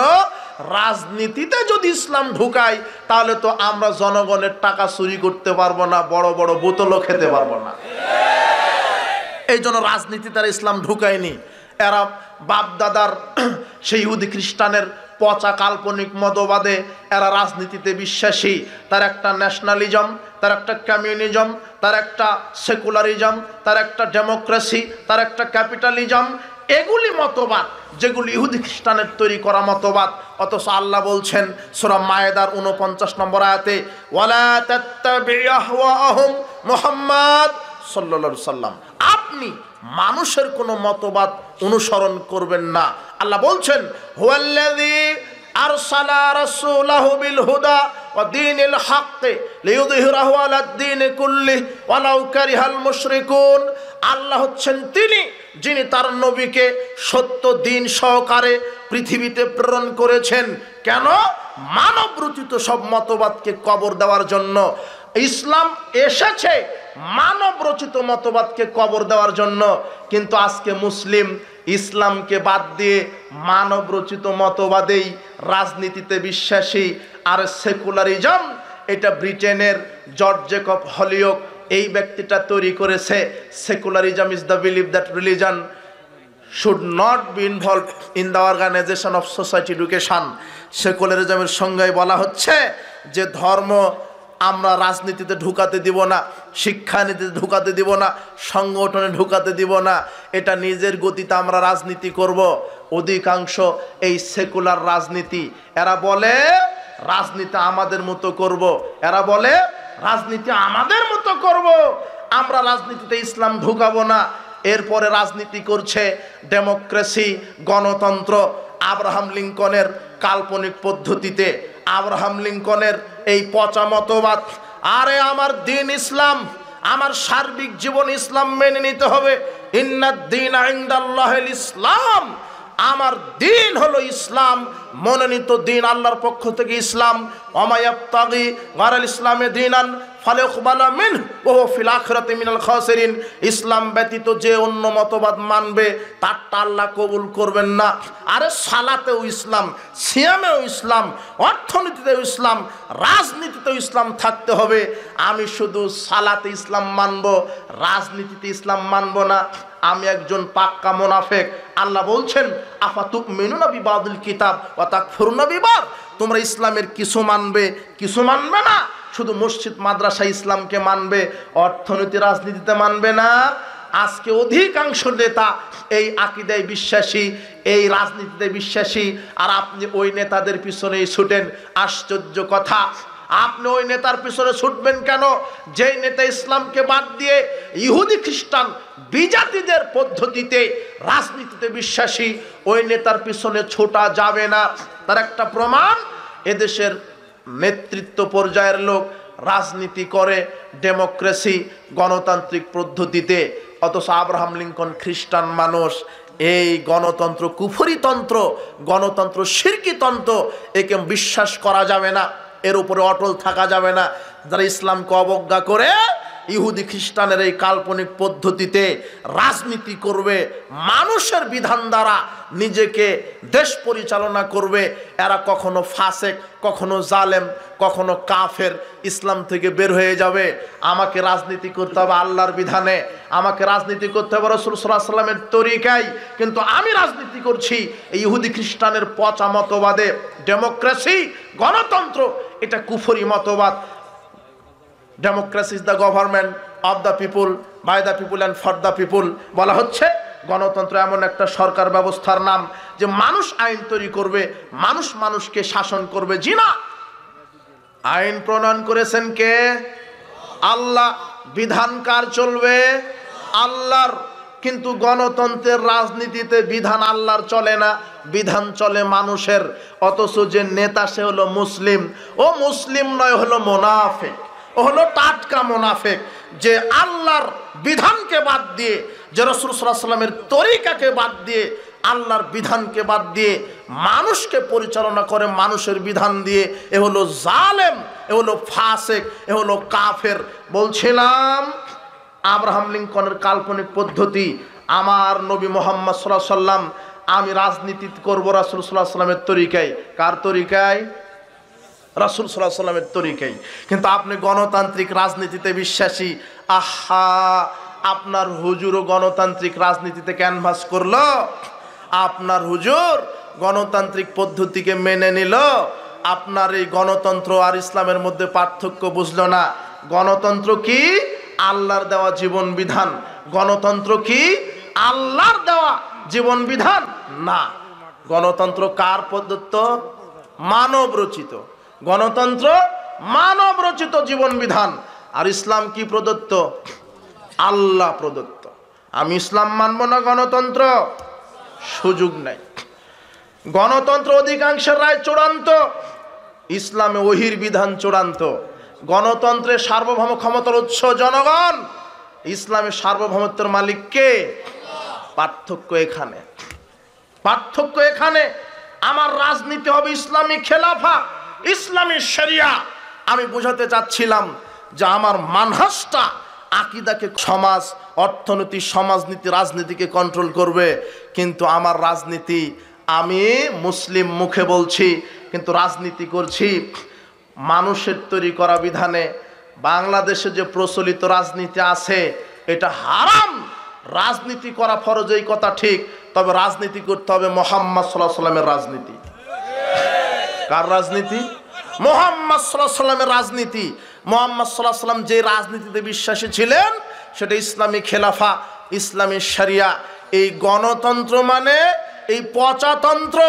রাজনীতিতে যদি ইসলাম ঢুকাই তাহলে তো আমরা জনগণের টাকা চুরি করতে পারবো না, বড় বড় বোতলও খেতে পারবো না। এই জন্য রাজনীতি তারা ইসলাম ঢুকায়নি। এরা বাপ দাদার সেই ইহুদি খ্রিস্টানের পচা কাল্পনিক মতবাদে এরা রাজনীতিতে বিশ্বাসী। তার একটা ন্যাশনালিজম, তার একটা কমিউনিজম, তার একটা সেকুলারিজম, তার একটা ডেমোক্রেসি, তার একটা ক্যাপিটালিজম, এগুলি মতবাদ যেগুলি ইহুদি খ্রিস্টানের তৈরি করা মতবাদ। অথচ আল্লাহ বলছেন সূরা মায়েদার 49 নম্বর আয়াতে, ওয়ালা তাত্তাবি আহওয়াহুম মুহাম্মদ সাল্লাল্লাহু আলাইহি সাল্লাম, আপনি মানুষের কোনো মতবাদ অনুসরণ করবেন না। আল্লাহ বলছেন হুয়াল্লাযী আরসালা রাসূলাহু বিল হুদা ওয়া দীনিল হক লিইয়ুযহিরাহু আলাদ দীনি কুল্লিহি ওয়ালাউ কারিহাল মুশরিকুন। আল্লাহ হচ্ছেন তিনি যিনি তার নবীকে সত্য দিন সহকারে পৃথিবীতে প্রেরণ করেছেন। কেন? মানব রচিত সব মতবাদকে কবর দেওয়ার জন্য। ইসলাম এসেছে মানব রচিত মতবাদকে কবর দেওয়ার জন্য, কিন্তু আজকে মুসলিম ইসলামকে বাদ দিয়ে মানব রচিত মতবাদেই রাজনীতিতে বিশ্বাসী। আর সেকুলারিজম, এটা ব্রিটেনের জর্জ জেকব হলিওক এই ব্যক্তিটা তৈরি করেছে। Secularism is the believe that religion should not be involve in the organisation of society education. সেকুলারিজমের সঙ্গে বলা হচ্ছে যে ধর্ম আমরা রাজনীতিতে ঢুকাতে দিব না, শিক্ষানীতিতে ঢুকাতে দিব না, সংগঠনে ঢুকাতে দিব না, এটা নিজের গতিতে আমরা রাজনীতি করব। অধিকাংশ এই সেকুলার রাজনীতি, এরা বলে রাজনীতি আমাদের মতো করব, এরা বলে রাজনীতি আমাদের মতো করব, আমরা রাজনীতিতে ইসলাম ঢুকাবো না। এরপরে রাজনীতি করছে ডেমোক্রেসি, গণতন্ত্র, আব্রাহাম লিঙ্কনের কাল্পনিক পদ্ধতিতে, আব্রাহাম লিঙ্কনের এই পচা মতবাদ। আরে আমার দিন ইসলাম, আমার সার্বিক জীবন ইসলাম মেনে নিতে হবে। ইন্নাদ দীনা ইনদাল্লাহিল ইসলাম। আমার দিন হলো ইসলাম, মনোনীত দিন আল্লাহর পক্ষ থেকে ইসলাম। ওয়া ইয়াবতাগি গায়রাল ইসলামে দীনান ফালাইকুবালা মিনহু ওয়া হুয়া ফিল আখিরাতি মিনাল খাসিরিন। ইসলাম ব্যতীত যে অন্য মতবাদ মানবে তারটা আল্লাহ কবুল করবেন না। আরে সালাতেও ইসলাম, সিয়ামেও ইসলাম, অর্থনীতিতেও ইসলাম, রাজনীতিতেও ইসলাম থাকতে হবে। আমি শুধু সালাতে ইসলাম মানব, রাজনীতিতে ইসলাম মানব না, আমি একজন পাক্কা মুনাফিক। আল্লাহ বলছেন আফাতুমিনুনা বিবাদিল কিতাব ওয়া তাকফুরুনা বিবাদ। তোমরা ইসলামের কিছু মানবে, কিছু মানবে না। শুধু মসজিদ মাদ্রাসা ইসলামকে মানবে, অর্থনীতি রাজনীতিতে মানবে না। আজকে অধিকাংশ নেতা এই আকীদায় বিশ্বাসী, এই রাজনীতিতে বিশ্বাসী, আর আপনি ওই নেতাদের পিছনেই ছুটেন। আশ্চর্য কথা, আপনি ওই নেতার পিছনে ছুটবেন কেন? যেই নেতা ইসলামকে বাদ দিয়ে ইহুদি খ্রিস্টান বিজাতিদের পদ্ধতিতে রাজনীতিতে বিশ্বাসী, ওই নেতার পিছনে ছোটা যাবে না। তার একটা প্রমাণ, এদেশের নেতৃত্ব পর্যায়ের লোক রাজনীতি করে ডেমোক্রেসি, গণতান্ত্রিক পদ্ধতিতে, অথচ আব্রাহাম লিঙ্কন খ্রিস্টান মানুষ। এই গণতন্ত্র কুফরিতন্ত্র, গণতন্ত্র শিরকিতন্ত্র, একে বিশ্বাস করা যাবে না, এর উপরে অটল থাকা যাবে না। যারা ইসলামকে অবজ্ঞা করে ইহুদি খ্রিস্টানের এই কাল্পনিক পদ্ধতিতে রাজনীতি করবে, মানুষের বিধান দ্বারা নিজেকে দেশ পরিচালনা করবে, এরা কখনো ফাসেক, কখনো জালেম, কখনো কাফের, ইসলাম থেকে বের হয়ে যাবে। আমাকে রাজনীতি করতে হবে আল্লাহর বিধানে, আমাকে রাজনীতি করতে হবে রাসূল সাল্লাল্লাহু আলাইহি ওয়াসাল্লামের তরিকায়, কিন্তু আমি রাজনীতি করছি এই ইহুদি খ্রিস্টানের পচা মতবাদে। ডেমোক্রেসি, গণতন্ত্র, এটা কুফরি মতবাদ। Democracy is the government of the people, by the people and for the people. বলা হচ্ছে গণতন্ত্র এমন একটা সরকার ব্যবস্থার নাম যে মানুষ আইন তৈরি করবে, মানুষ মানুষকে শাসন করবে। জি না, আইন প্রণয়ন করেছেন কে? আল্লাহ। বিধান কার চলবে? আল্লাহর। কিন্তু গণতন্ত্রের রাজনীতিতে বিধান আল্লাহর চলে না, বিধান চলে মানুষের। অথচ যে নেতা সে হলো মুসলিম, ও মুসলিম নয়, হলো মুনাফিক, ও হলো টাটকা মুনাফিক, যে আল্লাহর বিধানকে বাদ দিয়ে, যে রাসূল সাল্লাল্লাহু আলাইহি ওয়াসাল্লামের তরিকাকে বাদ দিয়ে, আল্লাহর বিধানকে বাদ দিয়ে মানুষকে পরিচালনা করে মানুষের বিধান দিয়ে, এ হলো জালেম, এ হলো ফাসেক, এ হলো কাফের। বলছিলাম আব্রাহাম লিঙ্কনের কাল্পনিক পদ্ধতি, আমার নবী মুহাম্মদ সাল্লাল্লাহু আলাইহি ওয়াসাল্লাম, আমি রাজনীতি করব রাসূল সাল্লাল্লাহু আলাইহি ওয়াসাল্লামের তরিকায়। কার তরিকায়? রাসূল সাল্লাল্লাহু আলাইহি ওয়াসাল্লামের তরিকায়। কিন্তু আপনি গণতান্ত্রিক রাজনীতিতে বিশ্বাসী। আহা, আপনার হুজুরও গণতান্ত্রিক রাজনীতিতে ক্যানভাস করলো, আপনার হুজুর গণতান্ত্রিক পদ্ধতিকে মেনে নিল, আপনার এই গণতন্ত্র আর ইসলামের মধ্যে পার্থক্য বুঝলো না। গণতন্ত্র কি? আল্লাহর দেওয়া জীবন বিধান। গণতন্ত্র কি? আল্লাহর দেওয়া জীবন বিধান না। গণতন্ত্র কার প্রদত্ত? মানব রচিত। গণতন্ত্র মানব রচিত জীবন বিধান। আর ইসলাম কি প্রদত্ত? আল্লাহ প্রদত্ত। আমি ইসলাম মানব না গণতন্ত্র? সুযোগ নাই। গণতন্ত্র অধিকাংশের রায় চূড়ান্ত, ইসলামে ওহির বিধান চূড়ান্ত। গণতন্ত্রের সার্বভৌম ক্ষমতার উৎস জনগণ, ইসলামের সার্বভৌমত্বের মালিক কে? পার্থক্য এখানে, পার্থক্য এখানে। আমার রাজনীতি হবে ইসলামী খেলাফা, ইসলামী শরিয়া। আমি বোঝাতে চাচ্ছিলাম যে আমার মানহাজটা আকীদাকে, সমাজ, অর্থনীতি, সমাজনীতি, রাজনীতিকে কন্ট্রোল করবে। কিন্তু আমার রাজনীতি, আমি মুসলিম মুখে বলছি কিন্তু রাজনীতি করছি মানুষের তৈরি করা বিধানে। বাংলাদেশে যে প্রচলিত রাজনীতি আছে এটা হারাম। রাজনীতি করা ফরজ, এই কথা ঠিক, তবে রাজনীতি করতে হবে মুহাম্মদ সাল্লাল্লাহু আলাইহি ওয়াসাল্লামের রাজনীতি। কার রাজনীতি? মুহাম্মদ সাল্লাল্লাহু আলাইহি ওয়াসাল্লামের রাজনীতি। মুহাম্মদ সাল্লাল্লাহু আলাইহি ওয়াসাল্লাম যে রাজনীতিতে বিশ্বাসী ছিলেন সেটা ইসলামী খেলাফা, ইসলামী শরিয়া। এই গণতন্ত্র মানে এই পচাতন্ত্র।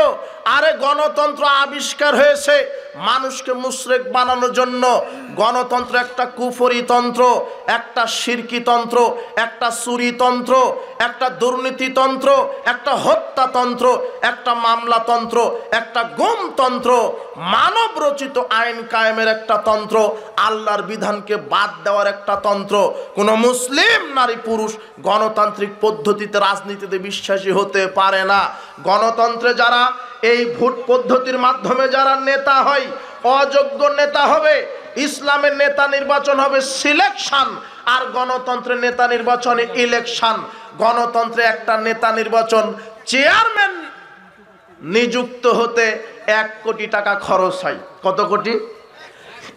আরে গণতন্ত্র আবিষ্কার হয়েছে মানুষকে মুশরিক বানানোর জন্য গণতন্ত্র একটা কুফরি তন্ত্র, একটা শিরকি তন্ত্র, একটা চুরিতন্ত্র, একটা দুর্নীতিতন্ত্র, একটা হত্যাতন্ত্র, একটা মামলাতন্ত্র, একটা গুমতন্ত্র, মানব রচিত আইন কায়েমের একটা তন্ত্র, আল্লাহর বিধানকে বাদ দেওয়ার একটা তন্ত্র। কোনো মুসলিম নারী পুরুষ গণতান্ত্রিক পদ্ধতিতে রাজনীতিতে বিশ্বাসী হতে পারে না। গণতন্ত্রে যারা এই ভোট পদ্ধতির মাধ্যমে যারা নেতা হয়, অযোগ্য নেতা হবে। ইসলামের নেতা নির্বাচন হবে সিলেকশন, আর গণতন্ত্রের নেতা নির্বাচনে ইলেকশন। গণতন্ত্রে একটা নেতা নির্বাচন, চেয়ারম্যান নিযুক্ত হতে 1 কোটি টাকা খরচ হয়। কত কোটি?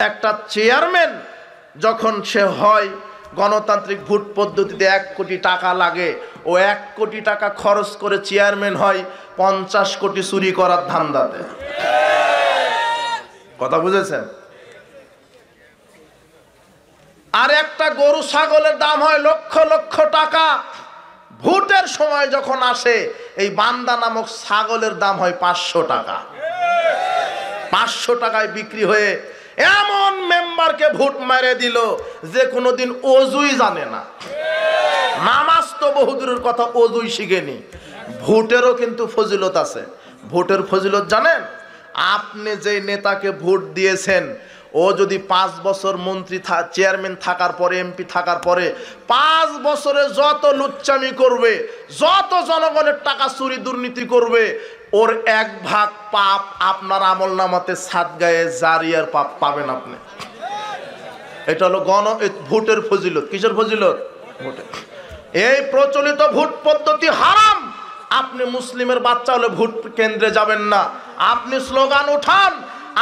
একটা চেয়ারম্যান যখন সে হয় গণতান্ত্রিক ভোট পদ্ধতিতে 1 কোটি টাকা লাগে। ও 1 কোটি টাকা খরচ করে চেয়ারম্যান হয় 50 কোটি চুরি করার ধান্দাতে। কথা বুঝেছেন? আর একটা গরু ছাগলের দাম হয় লক্ষ লক্ষ টাকা। ভোটের সময় যখন আসে এই বান্দা নামক ছাগলের দাম হয় 500 টাকা। 500 টাকায় বিক্রি হয়ে এমন মেম্বারকে ভোট মেরে দিল যে কোনোদিন অজুই জানে না। নামাজ তো বহুদূরের কথা, অজুই শিখেনি। ভোটেরও কিন্তু ফজিলত আছে। ভোটের ফজিলত জানেন? আপনি যে নেতাকে ভোট দিয়েছেন, ও যদি 5 বছর মন্ত্রী চেয়ারম্যান থাকার পরে, এমপি থাকার পরে 5 বছরে যত লুচ্চামি করবে, যত জনগণের টাকা চুরি দুর্নীতি করবে, ওর 1 ভাগ পাপ আপনার আমলনামাতে সাদগায়ে জারিয়ার পাপ পাবেন আপনি। এটা হলো ভোটের ফজিলত। কিসের ফজিলত? ভোটের। এই প্রচলিত ভোট পদ্ধতি হারাম। আপনি মুসলিমের বাচ্চা হলে ভোট কেন্দ্রে যাবেন না। আপনি স্লোগান উঠান,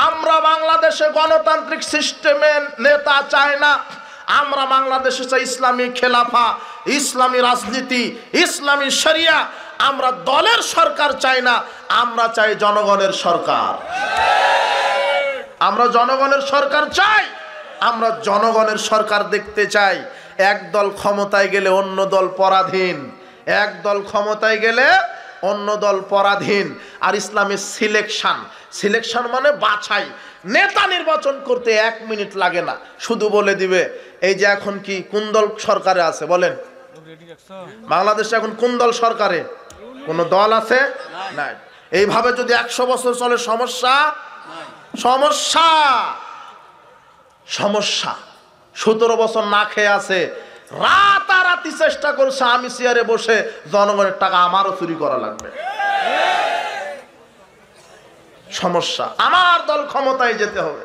আমরা বাংলাদেশে গণতান্ত্রিক সিস্টেমের নেতা চাই না, আমরা বাংলাদেশে চাই ইসলামী খেলাফা, ইসলামী রাজনীতি, ইসলামী শরিয়া। আমরা দলের সরকার চাই না, আমরা চাই জনগণের সরকার। আমরা জনগণের সরকার চাই। আমরা জনগণের সরকার দেখতে চাই। এক দল ক্ষমতায় গেলে অন্য দল পরাধীন, এক দল ক্ষমতায় গেলে অন্য দল পরাধীন। আর ইসলামের সিলেকশন মানে বাছাই। নেতা নির্বাচন করতে 1 মিনিট লাগে না, শুধু বলে দিবে এই যে এখন কি কোন দল সরকারে আছে বলেন। বাংলাদেশে এখন কোন দল সরকারে? কোন দল আছে? নাই। এইভাবে যদি 100 বছর চলে সমস্যা সমস্যা সমস্যা। 17 বছর না খেয়ে আছে, রাতারাতি চেষ্টা করছে আমি চেয়ারে বসে জনগণের টাকা আমারও চুরি করা লাগবে। সমস্যা। আমার দল ক্ষমতায় যেতে হবে,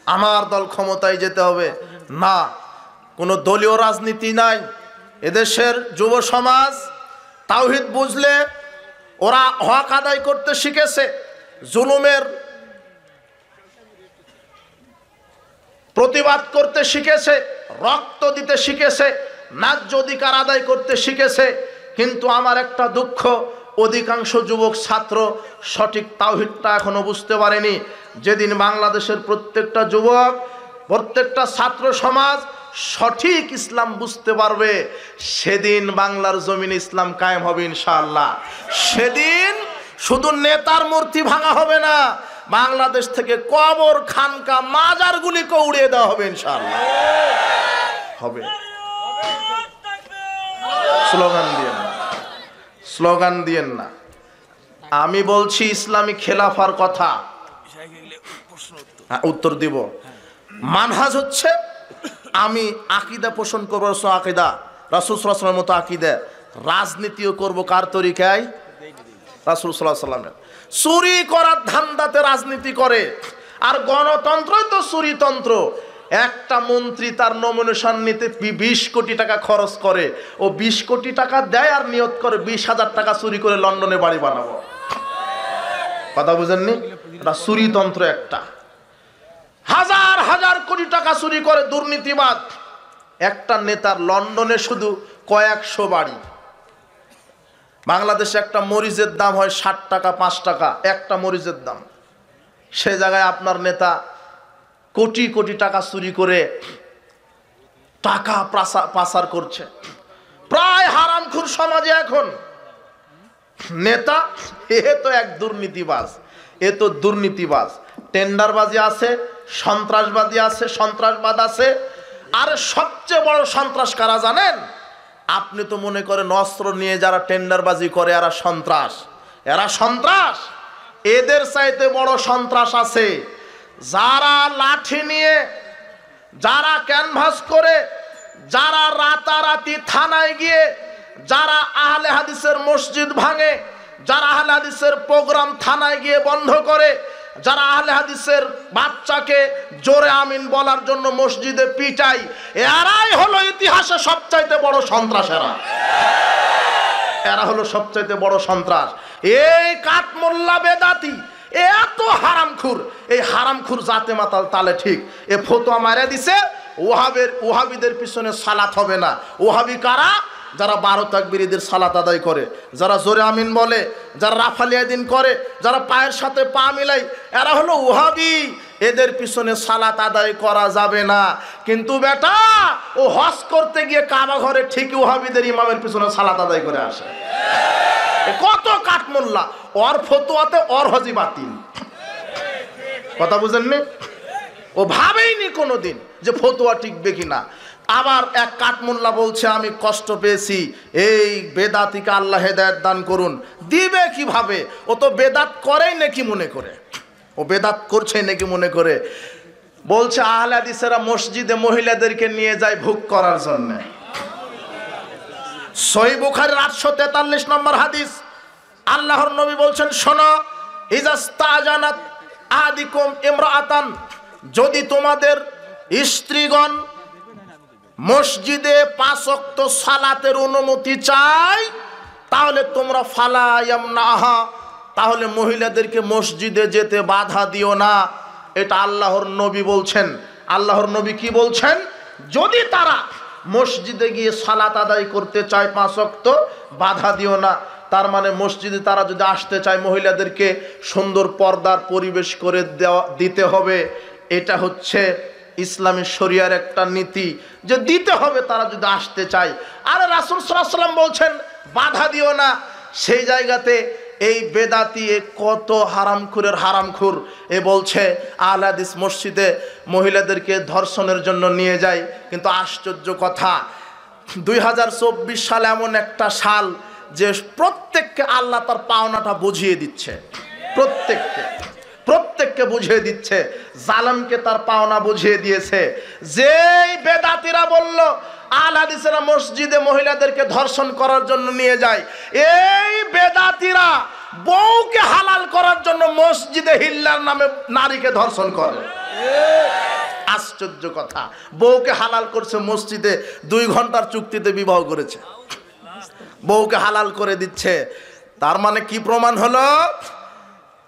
আমার দল ক্ষমতায় যেতে হবে। না, কোনো দলীয় রাজনীতি নাই। এদেশের যুব সমাজ তাওহীদ বুঝলে ওরা হক আদায় করতে শিখেছে, জুলুমের প্রতিবাদ করতে শিখেছে, রক্ত দিতে শিখেছে, ন্যায্য অধিকার আদায় করতে শিখেছে। কিন্তু আমার একটা দুঃখ, অধিকাংশ যুবক ছাত্র সঠিক তাওহীদটা এখনো বুঝতে পারেনি। যেদিন বাংলাদেশের প্রত্যেকটা যুবক, প্রত্যেকটা ছাত্র সমাজ সঠিক ইসলাম বুঝতে পারবে, সেদিন বাংলার জমিনে ইসলাম কায়েম হবে ইনশাআল্লাহ। সেদিন শুধু নেতার মূর্তি ভাঙা হবে না, বাংলাদেশ থেকে কবর, খানকা, মাজারগুলিকে উড়িয়ে দেওয়া হবে ইনশাআল্লাহ। হবে। স্লোগান দিয়েন না, স্লোগান দিয়েন না। আমি বলছি ইসলামী খেলাফার কথা। উত্তর দিব। মানহাজ হচ্ছে আমি আকীদা পোষণ করবো, আকীদা রাসূল সাল্লাল্লাহু আলাইহি ওয়াসাল্লামের মতো আকীদা। রাজনীতিও করব কার তরিকায়? রাসূল সাল্লাল্লাহু আলাইহি ওয়াসাল্লামের। চুরি করার ধান্দাতে রাজনীতি করে। আর গণতন্ত্রই তো চুরিতন্ত্র। একটা মন্ত্রী তার নমিনেশন নিতে 20 কোটি টাকা খরচ করে, ও 20 কোটি টাকা দেয় আর নিয়ত করে 20,000 টাকা চুরি করে লন্ডনে বাড়ি বানাবো। কথা বুঝেননি? এটা চুরিতন্ত্র একটা। হাজার হাজার কোটি টাকা চুরি করে দুর্নীতিবাদ। একটা নেতার লন্ডনে শুধু কয়েকশো বাড়ি। বাংলাদেশে একটা মরিচের দাম হয় 60 টাকা 5 টাকা একটা মরিচের দাম। সে জায়গায় আপনার নেতা কোটি কোটি টাকা চুরি করে টাকা পাচার করছে। প্রায় হারামখোর সমাজে এখন নেতা এ তো এক দুর্নীতিবাজ, এ তো দুর্নীতিবাজ। টেন্ডারবাজি আছে, সন্ত্রাসবাদী আছে, সন্ত্রাসবাদ আছে। আর সবচেয়ে বড় সন্ত্রাস কারা জানেন? আপনি তো মনে করেন অস্ত্র নিয়ে যারা টেন্ডারবাজি করে এরা সন্ত্রাস, এরা সন্ত্রাস। এদের চাইতে বড় সন্ত্রাস আছে যারা লাঠি নিয়ে, যারা ক্যানভাস করে, যারা রাতারাতি থানায় গিয়ে, যারা আহলে হাদিসের মসজিদ ভাঙে, যারা আহলে হাদিসের প্রোগ্রাম থানায় গিয়ে বন্ধ করে, যারা আহলে হাদিসের বাচ্চাকে জোরে আমিন বলার জন্য মসজিদে পিটায়, এরাই হলো ইতিহাসে সবচাইতে বড় সন্ত্রাস। এরা হলো সবচাইতে বড় সন্ত্রাস। এই কাঠমোল্লা বেদাতি এত হারামখুর, এই হারামখুর জাতে মাতাল তালে ঠিক এ ফতোয়া মারা দিছে ওহাবিদের পিছনে সালাত হবে না। ওহাবি কারা? যারা 12 তাকবীরীদের সালাত আদায় করে, যারা জোরে আমিন বলে, যারা রাফালিয়া দিন করে, যারা পায়ের সাথে পা মিলাই, এরা হলো ওহাবি। এদের পিছনে সালাত আদায় করা যাবে না। কিন্তু বেটা ও হজ করতে গিয়ে কাবা ঘরে ঠিকই ওহাবিদের ইমামের পিছনে সালাত আদায় করে আসে। কত কাঠমোল্লা, ওর ফতোয়াতে ওর হজি বাতিল। কথা বুঝেননি? ও ভাবেইনি কোনোদিন যে ফতোয়া টিকবে কিনা। আবার এক কাঠমোল্লা বলছে আমি কষ্ট পেয়েছি, এই বেদাতিকে আল্লাহ হেদায়েত দান করুন। দিবে কিভাবে? ও তো বেদাত করেই নাকি মনে করে, ও বেদাত করছে নাকি মনে করে। বলছে আহলে হাদিসেরা মসজিদে মহিলাদেরকে নিয়ে যায় ভোগ করার জন্য। সহিহ বুখারীর 843 নম্বর হাদিস, আল্লাহর নবী বলছেন, শোনো, ইজাস্তাজানাত আদিকুম ইমরাআতান, যদি তোমাদের স্ত্রীগণ মসজিদে 5 ওয়াক্ত সালাতের অনুমতি চায়, তাহলে তোমরা ফালা ইয়ামনাহা, তাহলে মহিলাদেরকে মসজিদে যেতে বাধা দিও না। এটা আল্লাহর নবী বলছেন। আল্লাহর নবী কি বলছেন? যদি তারা মসজিদে গিয়ে সালাত আদায় করতে চায় 5 ওয়াক্ত, বাধা দিও না। তার মানে মসজিদে তারা যদি আসতে চায় মহিলাদেরকে সুন্দর পর্দার পরিবেশ করে দিতে হবে। এটা হচ্ছে ইসলামী শরিয়ার একটা নীতি যে দিতে হবে তারা যদি আসতে চায়। আর রাসূল সাল্লাল্লাহু আলাইহি ওয়াসাল্লাম বলছেন বাধা দিও না। সেই জায়গাতে এই বেদাতি কত হারামখুরের হারামখুর, এ বলছে আহলে হাদিস মসজিদে মহিলাদেরকে ধর্ষণের জন্য নিয়ে যায়। কিন্তু আশ্চর্য কথা, 2024 সাল এমন একটা সাল যে প্রত্যেককে আল্লাহ তার পাওনাটা বুঝিয়ে দিচ্ছে। প্রত্যেককে বুঝিয়ে দিচ্ছে। জালেমকে তার পাওনা বুঝিয়ে দিয়েছে। যেই বেদাতিরা বলল আহলে হাদিসেরা মসজিদে মহিলাদেরকে ধর্ষণ করার জন্য নিয়ে যায়, এই বেদাতিরা বউকে হালাল করার জন্য মসজিদে হিল্লার নামে নারীকে ধর্ষণ করে। আশ্চর্য কথা, বউকে হালাল করছে মসজিদে, 2 ঘন্টার চুক্তিতে বিবাহ করেছে, বউকে হালাল করে দিচ্ছে। তার মানে কি প্রমাণ হলো?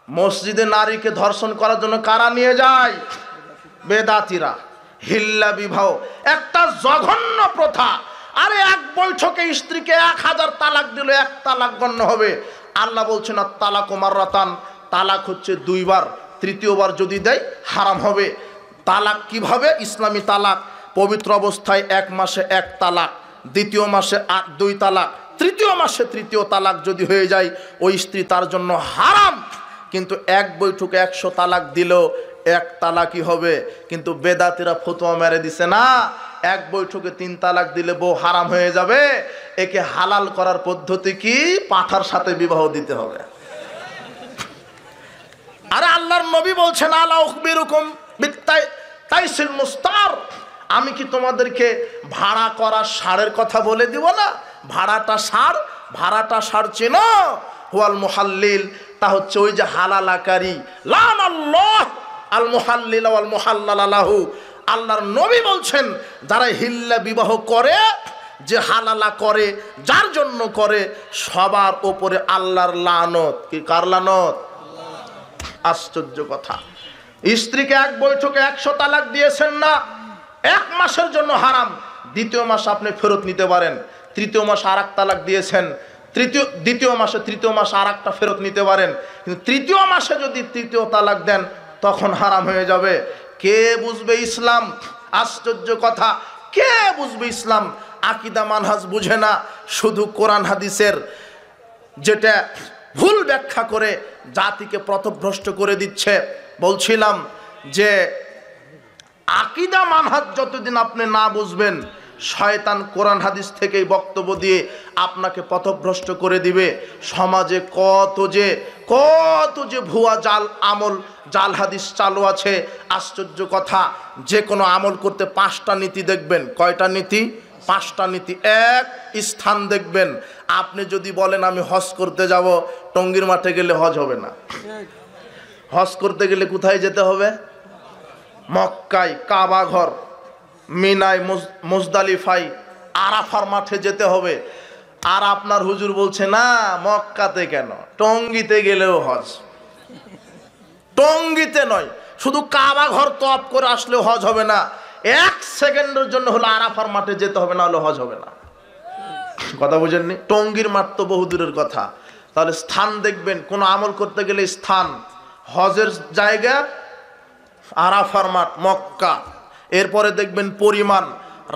মসজিদে নারীকে ধর্ষণ করার জন্য কারা নিয়ে যায়? বেদাতিরা। হিল্লা বিবাহ একটা জঘন্য প্রথা। আরে এক বৈঠকে স্ত্রীকে 1000 তালাক দিল, 1 তালাক গণ্য হবে? আল্লাহ বলছেন তালাক মাররাতান, তালাক হচ্ছে 2 বার, 3য় বার যদি দেয় হারাম হবে। তালাক কিভাবে? ইসলামী তালাক পবিত্র অবস্থায় 1 মাসে 1 তালাক, 2য় মাসে 2 তালাক, 3য় মাসে 3য় তালাক যদি হয়ে যায় ওই স্ত্রী তার জন্য হারাম। কিন্তু এক বৈঠকে 100 তালাক দিলেও 1 তালাকই হবে। কিন্তু বেদাতিরা ফতোয়া মেরে দিছে না, এক বৈঠকে 3 তালাক দিলে বউ হারাম হয়ে যাবে। একে হালাল করার পদ্ধতি কি? পাঠার সাথে বিবাহ দিতে হবে। আরে আল্লাহর নবী বলছেন আলা উখবিরুকুম বিত্তাইসিল মুস্তার, আমি কি তোমাদেরকে ভাড়া করা ষাঁড়ের কথা বলে দিব না? ভাড়াটা ষাঁড় চেনো? হুয়াল মুহাল্লিল, তা হচ্ছে ওই যে হালালাকারী। লানাল্লাহ আল মুহাল্লিল ওয়াল মুহাল্লাল লাহু, আল্লাহর নবী বলছেন যারা হিল্লা বিবাহ করে, যে হালালা করে, যার জন্য করে, সবার উপরে আল্লাহর লানত। কি কার লানত? আশ্চর্য কথা, স্ত্রীকে এক বৈঠকে 100 তালাক দিয়েছেন না, 1 মাসের জন্য হারাম। 2য় মাস আপনি ফেরত নিতে পারেন। 3য় মাস আর 1 তালাক দিয়েছেন, 2য় মাসে 3য় মাস আর 1টা ফেরত নিতে পারেন। কিন্তু 3য় মাসে যদি 3য় তালাক দেন তখন হারাম হয়ে যাবে। কে বুঝবে ইসলাম? আশ্চর্য কথা, কে বুঝবে ইসলাম? আকীদা মানহাজ বুঝে না, শুধু কোরআন হাদিসের যেটা ভুল ব্যাখ্যা করে জাতিকে পথভ্রষ্ট করে দিচ্ছে। বলছিলাম যে আকীদা মানহাজ যতদিন আপনি না বুঝবেন, শয়তান কোরআন হাদিস থেকেই বক্তব্য দিয়ে আপনাকে পথভ্রষ্ট করে দিবে। সমাজে কত যে ভুয়া জাল আমল, জাল হাদিস চালু আছে। আশ্চর্য কথা, যে কোনো আমল করতে 5টা নীতি দেখবেন। কয়টা নীতি? 5টা নীতি। এক, স্থান দেখবেন। আপনি যদি বলেন আমি হজ করতে যাব, টঙ্গীর মাঠে গেলে হজ হবে না। হজ করতে গেলে কোথায় যেতে হবে? মক্কায় কাবা ঘর, মিনায় মুজদালিফায়, আরাফার মাঠে যেতে হবে। আর আপনার হুজুর বলছে না মক্কাতে কেন, টঙ্গীতে গেলেও হজ। টঙ্গীতে নয়, শুধু কাবা ঘর তওয়াফ করে আসলেও হজ হবে না, 1 সেকেন্ডের জন্য হলো আরাফার মাঠে যেতে হবে, না হলে হজ হবে না। কথা বুঝেননি? টঙ্গীর মাঠ তো বহুদূরের কথা। তাহলে স্থান দেখবেন, কোন আমল করতে গেলে স্থান, হজের জায়গা আরাফার মাঠ মক্কা। এরপরে দেখবেন পরিমাণ,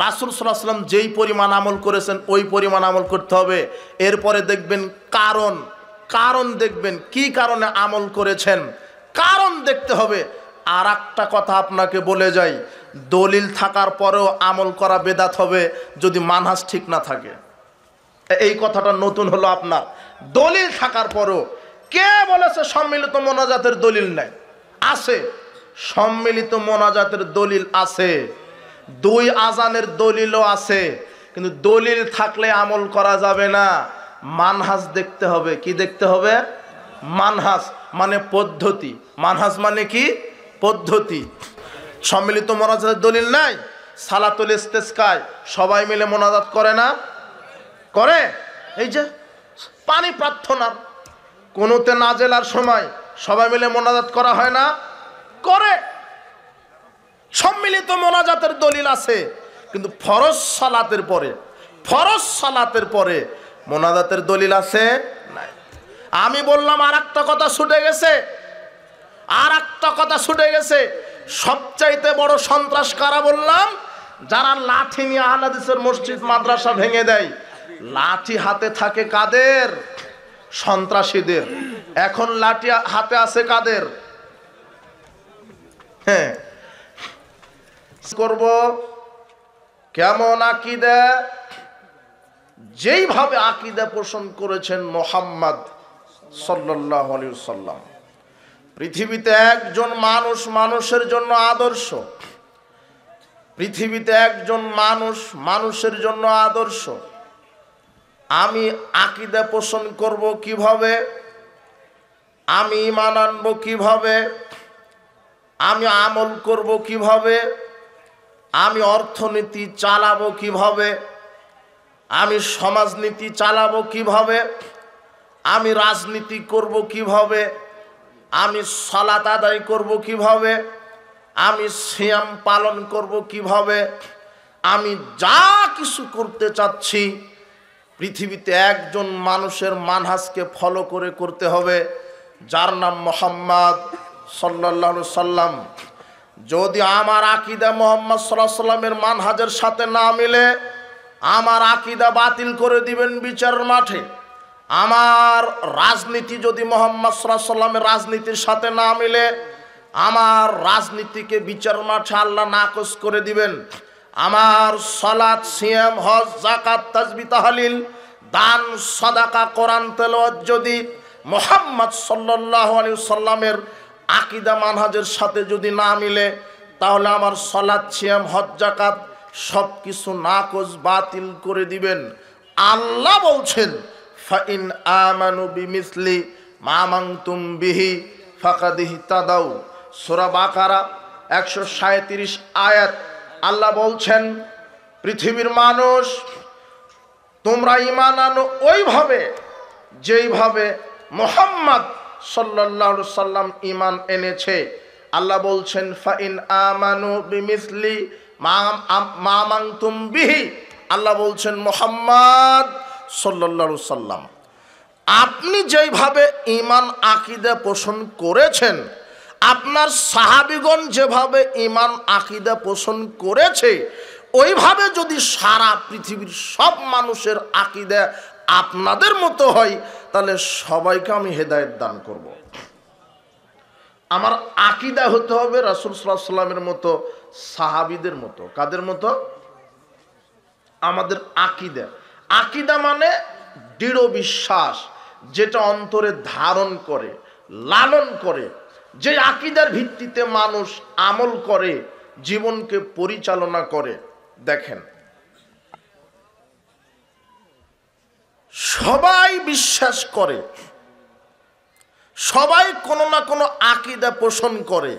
রাসূল সাল্লাল্লাহু আলাইহি ওয়াসাল্লাম যেই পরিমাণ আমল করেছেন ওই পরিমাণ আমল করতে হবে। এরপরে দেখবেন কারণ দেখবেন কি কারণে আমল করেছেন, কারণ দেখতে হবে। আর একটা কথা আপনাকে বলে যাই, দলিল থাকার পরেও আমল করা বেদাত হবে যদি মানহাজ ঠিক না থাকে। এই কথাটা নতুন হলো আপনার। দলিল থাকার পরেও, কে বলেছে সম্মিলিত মোনাজাতের দলিল নাই? আছে, সম্মিলিত মোনাজাতের দলিল আছে, 2 আজানের দলিলও আছে। কিন্তু দলিল থাকলে আমল করা যাবে না, মানহাজ দেখতে হবে। কি দেখতে হবে? মানহাজ মানে পদ্ধতি। মানহাজ মানে কি? পদ্ধতি। সম্মিলিত মোনাজাতের দলিল নাই, সালাতুল ইস্তিসকায় সবাই মিলে মোনাজাত করে না? করে। এই যে পানি প্রার্থনার, কুনুতে নাজেলার সময় সবাই মিলে মোনাজাত করা হয় না? করে। সম্মিলিত মোনাজাতের দলিল আছে, কিন্তু ফরজ সালাতের পরে মোনাজাতের দলিল আছে নাই। আমি বললাম আর একটা কথা ছুটে গেছে, সবচাইতে বড় সন্ত্রাস কারা বললাম? যারা লাঠি নিয়ে আহলে হাদিসের মসজিদ মাদ্রাসা ভেঙে দেয়। লাঠি হাতে থাকে কাদের? সন্ত্রাসীদের। এখন লাঠি হাতে আছে কাদের? হ্যাঁ, করব কেমন আকীদা? যেইভাবে আকীদা পোষণ করেছেন মুহাম্মদ সাল্লাল্লাহু আলাইহি ওয়াসাল্লাম। পৃথিবীতে একজন মানুষ মানুষের জন্য আদর্শ, পৃথিবীতে একজন মানুষ মানুষের জন্য আদর্শ। আমি আকীদা পোষণ করব কিভাবে? আমি ঈমান আনবো কিভাবে? আমি আমল করব কিভাবে? আমি অর্থনীতি চালাবো কিভাবে? আমি সমাজনীতি চালাবো কিভাবে? আমি রাজনীতি করব কিভাবে? আমি সালাত আদায় করব কিভাবে? আমি সিয়াম পালন করব কিভাবে? আমি যা কিছু করতে চাচ্ছি পৃথিবীতে একজন মানুষের মানহাজকে ফলো করে করতে হবে, যার নাম মুহাম্মদ সাল্লাল্লাহু আলাইহি সাল্লাম। যদি আমার আকীদা মুহাম্মদ সাল্লাল্লাহু আলাইহি সাল্লামের মানহাজের সাথে না মিলে, আমার আকীদা বাতিল করে দিবেন বিচারের মাঠে। আমার রাজনীতি যদি মুহাম্মদ সাল্লাল্লাহু আলাইহি সাল্লামের রাজনীতির সাথে না মিলে, আমার রাজনীতিকে বিচারের মাঠে আল্লাহ নাকচ করে দিবেন। আমার সালাত, সিয়াম, হজ, যাকাত, তাসবিহ, তাহলিল, দান, সাদাকা, কোরআন তেলাওয়াত যদি মুহাম্মদ সাল্লাল্লাহু আলাইহি সাল্লামের আকীদা মানহাজের সাথে যদি না মিলে, তাহলে আমার সালাত, সিয়াম, হজ, যাকাত সব কিছু নাকচ বাতিল করে দিবেন। আল্লাহ বলছেন ফাইন আমানু বিমিসলি মা আমানতুম বিহি ফাকাদ ইহতাদাউ। সূরা বাকারা 137 আয়াত। আল্লাহ বলছেন পৃথিবীর মানুষ তোমরা ঈমান আনো ওইভাবে যেইভাবে মুহাম্মদ সাল্লাল্লাহু আলাইহি সাল্লাম ঈমান এনেছে। আল্লাহ বলছেন ফাইন আমানু বিমিসলি মা আমানতুম বিহি। আল্লাহ বলছেন মুহাম্মদ সাল্লাল্লাহু আলাইহি সাল্লাম আপনি যেইভাবে ঈমান আকীদা পোষণ করেছেন, আপনার সাহাবীগণ যেভাবে ঈমান আকীদা পোষণ করেছে, ওইভাবে যদি সারা পৃথিবীর সব মানুষের আকীদা আপনাদের মতো হয়, তাহলে সবাইকে আমি হেদায়েত দান করব। আমার আকীদা হতে হবে রাসূল সাল্লাল্লাহু আলাইহি ওয়াসাল্লামের মতো, সাহাবীদের মতো। কাদের মতো? আমাদের আকীদা। আকীদা মানে দৃঢ় বিশ্বাস, যেটা অন্তরে ধারণ করে, লালন করে, যে আকীদার ভিত্তিতে মানুষ আমল করে, জীবনকে পরিচালনা করে। দেখেন, সবাই বিশ্বাস করে, সবাই কোনো না কোনো আকীদা পোষণ করে,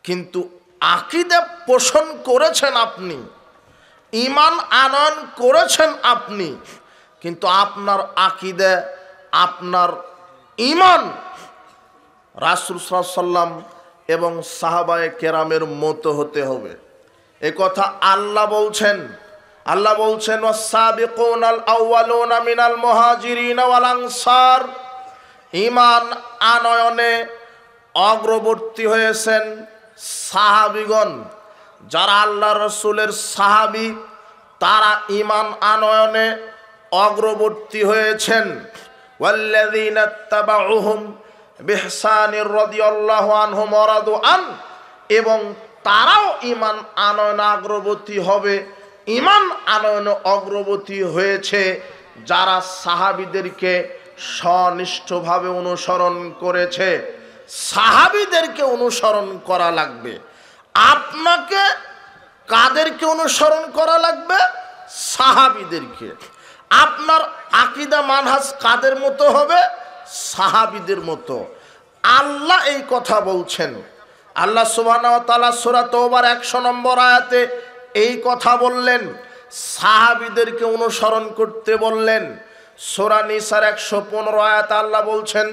কিন্তু আকীদা পোষণ করেছেন আপনি, ঈমান আনয়ন করেছেন আপনি, কিন্তু আপনার আকীদা, আপনার ঈমান রাসূল সাল্লাল্লাহু আলাইহি ওয়াসাল্লাম এবং সাহাবায়ে কেরামের মতো হতে হবে। এ কথা আল্লাহ বলছেন। আল্লাহ বলছেন, ওয়াস-সাবিকুনাল আউয়ালুনা মিনাল মুহাজিরিনা ওয়াল আনসার। ঈমান আনয়নে অগ্রবর্তী হয়েছেন সাহাবীগণ। যারা আল্লাহ রাসূলের সাহাবী, তারা ঈমান আনয়নে অগ্রবর্তী হয়েছেন। ওয়াল্লাযীনা তাবাউহুম বিহসানির রাদিয়াল্লাহু আনহুম ওয়া রাদু আন। এবং তারাও ঈমান আনয়নে অগ্রবর্তী হবে। ঈমান আনয়নে অগ্রবর্তী হয়েছে যারা সাহাবীদেরকে সনিষ্ঠভাবে অনুসরণ করেছে। সাহাবীদেরকে অনুসরণ করা লাগবে। আপনাকে কাদেরকে অনুসরণ করা লাগবে? সাহাবীদেরকে। আপনার আকীদা মানহাজ কাদের মতো হবে? সাহাবীদের মতো। আল্লাহ এই কথা বলছেন। আল্লাহ সুবহানাহু ওয়া তাআলা সূরা তাওবার 100 নম্বর আয়াতে এই কথা বললেন, সাহাবীদেরকে অনুসরণ করতে বললেন। সূরা নিসার 115 আয়াতে আল্লাহ বলছেন,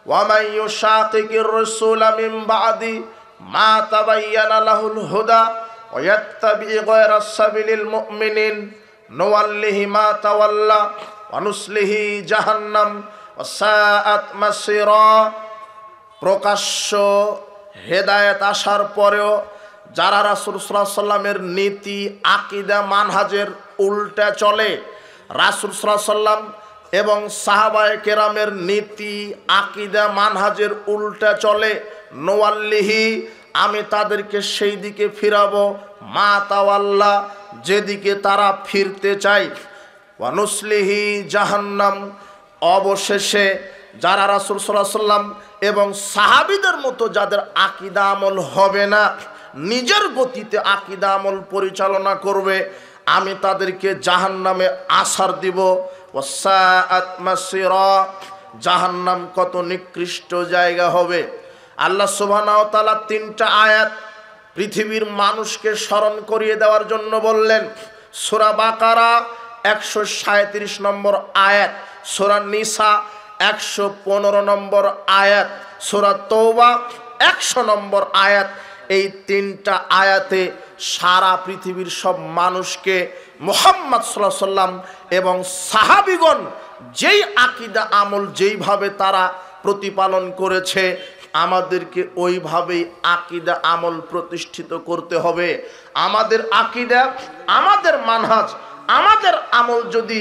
ওয়া মান ইউশাকিকির রাসূলা মিন বাদি মা তাবায়্যানা লাহুল হুদা ওয়া ইয়াত্তাবি গায়রা সাবিলিল মুমিনিন নুওয়াল্লিহি মা তাওয়াল্লা ওয়া নুসলিহি জাহান্নাম ওয়া সাআত মাসীরা। প্রকাশ্য হেদায়েত আসার পরেও যারা রাসূল সাল্লাল্লাহু আলাইহি ওয়াসাল্লামের নীতি, আকীদা, মানহাজের উল্টা চলে, রাসূল সাল্লাল্লাহু আলাইহি ওয়াসাল্লাম এবং সাহাবায়ে কেরামের নীতি, আকীদা, মানহাজের উল্টা চলে, নোয়াল্লিহি, আমি তাদেরকে সেই দিকে ফিরাবো, মা তাওয়াল্লা, যেদিকে তারা ফিরতে চায়, ওয়া নুসলিহি জাহান্নাম। অবশেষে যারা রাসূল সাল্লাল্লাহু আলাইহি ওয়াসাল্লাম এবং সাহাবীদের মতো যাদের আকীদা আমল হবে না, নিজের গতিতে আকীদা আমল পরিচালনা করবে, আমি তাদেরকে জাহান্নামে আছাড় দিব। ওয়াসাআত মাসীরা। জাহান্নাম কত নিকৃষ্ট জায়গা হবে। আল্লাহ সুবহানাহু ওয়া তাআলা 3টা আয়াত পৃথিবীর মানুষকে স্মরণ করিয়ে দেওয়ার জন্য বললেন। সূরা বাকারা 137 নম্বর আয়াত, সূরা নিসা 115 নম্বর আয়াত, সূরা তাওবা 100 নম্বর আয়াত। এই 3টা আয়াতে সারা পৃথিবীর সব মানুষকে মুহাম্মদ সাল্লাল্লাহু আলাইহি ওয়াসাল্লাম এবং সাহাবীগণ যেই আকীদা আমল যেইভাবে তারা প্রতিপালন করেছে, আমাদেরকে ওইভাবেই আকীদা আমল প্রতিষ্ঠিত করতে হবে। আমাদের আকীদা, আমাদের মানহাজ, আমাদের আমল যদি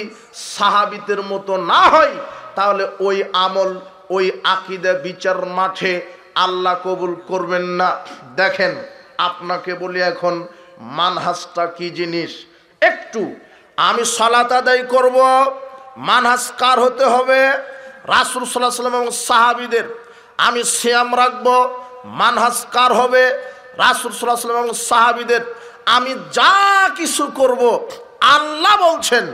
সাহাবীদের মতো না হয়, তাহলে ওই আমল, ওই আকীদা বিচার মাঠে আল্লাহ কবুল করবেন না। দেখেন, আপনাকে বলি এখন মানহাজটা কি জিনিস। একটু আমি সালাত আদায় করব, মানহাজ কার হতে হবে? রাসূল সাল্লাল্লাহু আলাইহি ওয়াসাল্লাম এবং সাহাবীদের। আমি সিয়াম রাখবো, মানহাজ কার হবে? রাসূল সাল্লাল্লাহু আলাইহি ওয়াসাল্লাম এবং সাহাবীদের। আমি যা কিছু করব, আল্লাহ বলছেন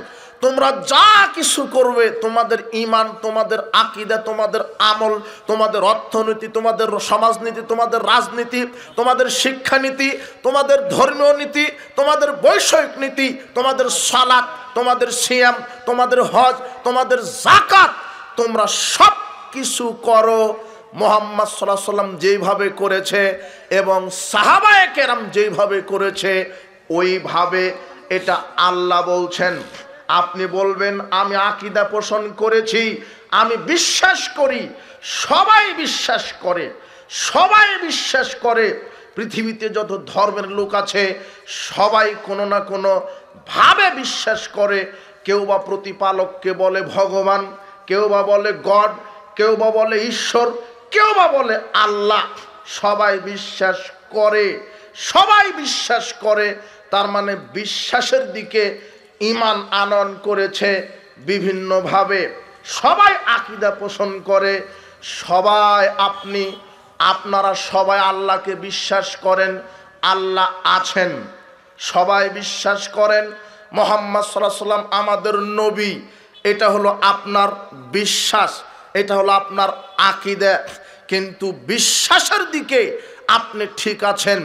তোমরা যা কিছু করবে, তোমাদের ঈমান, তোমাদের আকীদা, তোমাদের আমল, তোমাদের অর্থনীতি, তোমাদের সমাজনীতি, তোমাদের রাজনীতি, তোমাদের শিক্ষানীতি, তোমাদের ধর্মীয় নীতি, তোমাদের বৈষয়িক নীতি, তোমাদের সালাত, তোমাদের সিয়াম, তোমাদের হজ, তোমাদের যাকাত, তোমরা সব কিছু করো মুহাম্মদ সাল্লাল্লাহু আলাইহি ওয়াসাল্লাম যেইভাবে করেছে এবং সাহাবায়ে কেরাম যেইভাবে করেছে, ওইভাবে। এটা আল্লাহ বলছেন। আপনি বলবেন আমি আকীদা পোষণ করেছি, আমি বিশ্বাস করি, সবাই বিশ্বাস করে, সবাই বিশ্বাস করে। পৃথিবীতে যত ধর্মের লোক আছে সবাই কোনো না কোনো ভাবে বিশ্বাস করে, কেউ বা প্রতিপালককে বলে ভগবান, কেউ বা বলে গড, কেউ বা বলে ঈশ্বর, কেউ বা বলে আল্লাহ। সবাই বিশ্বাস করে, সবাই বিশ্বাস করে। তার মানে বিশ্বাসের দিকে ঈমান আনয়ন করেছে বিভিন্নভাবে। সবাই আকীদা পোষণ করে। সবাই আপনারা সবাই আল্লাহকে বিশ্বাস করেন আল্লাহ আছেন। সবাই বিশ্বাস করেন মুহাম্মদ সাল্লাল্লাহু আলাইহি ওয়াসাল্লাম আমাদের নবী। এটা হলো আপনার বিশ্বাস, এটা হলো আপনার আকীদা। কিন্তু বিশ্বাসের দিকে আপনি ঠিক আছেন,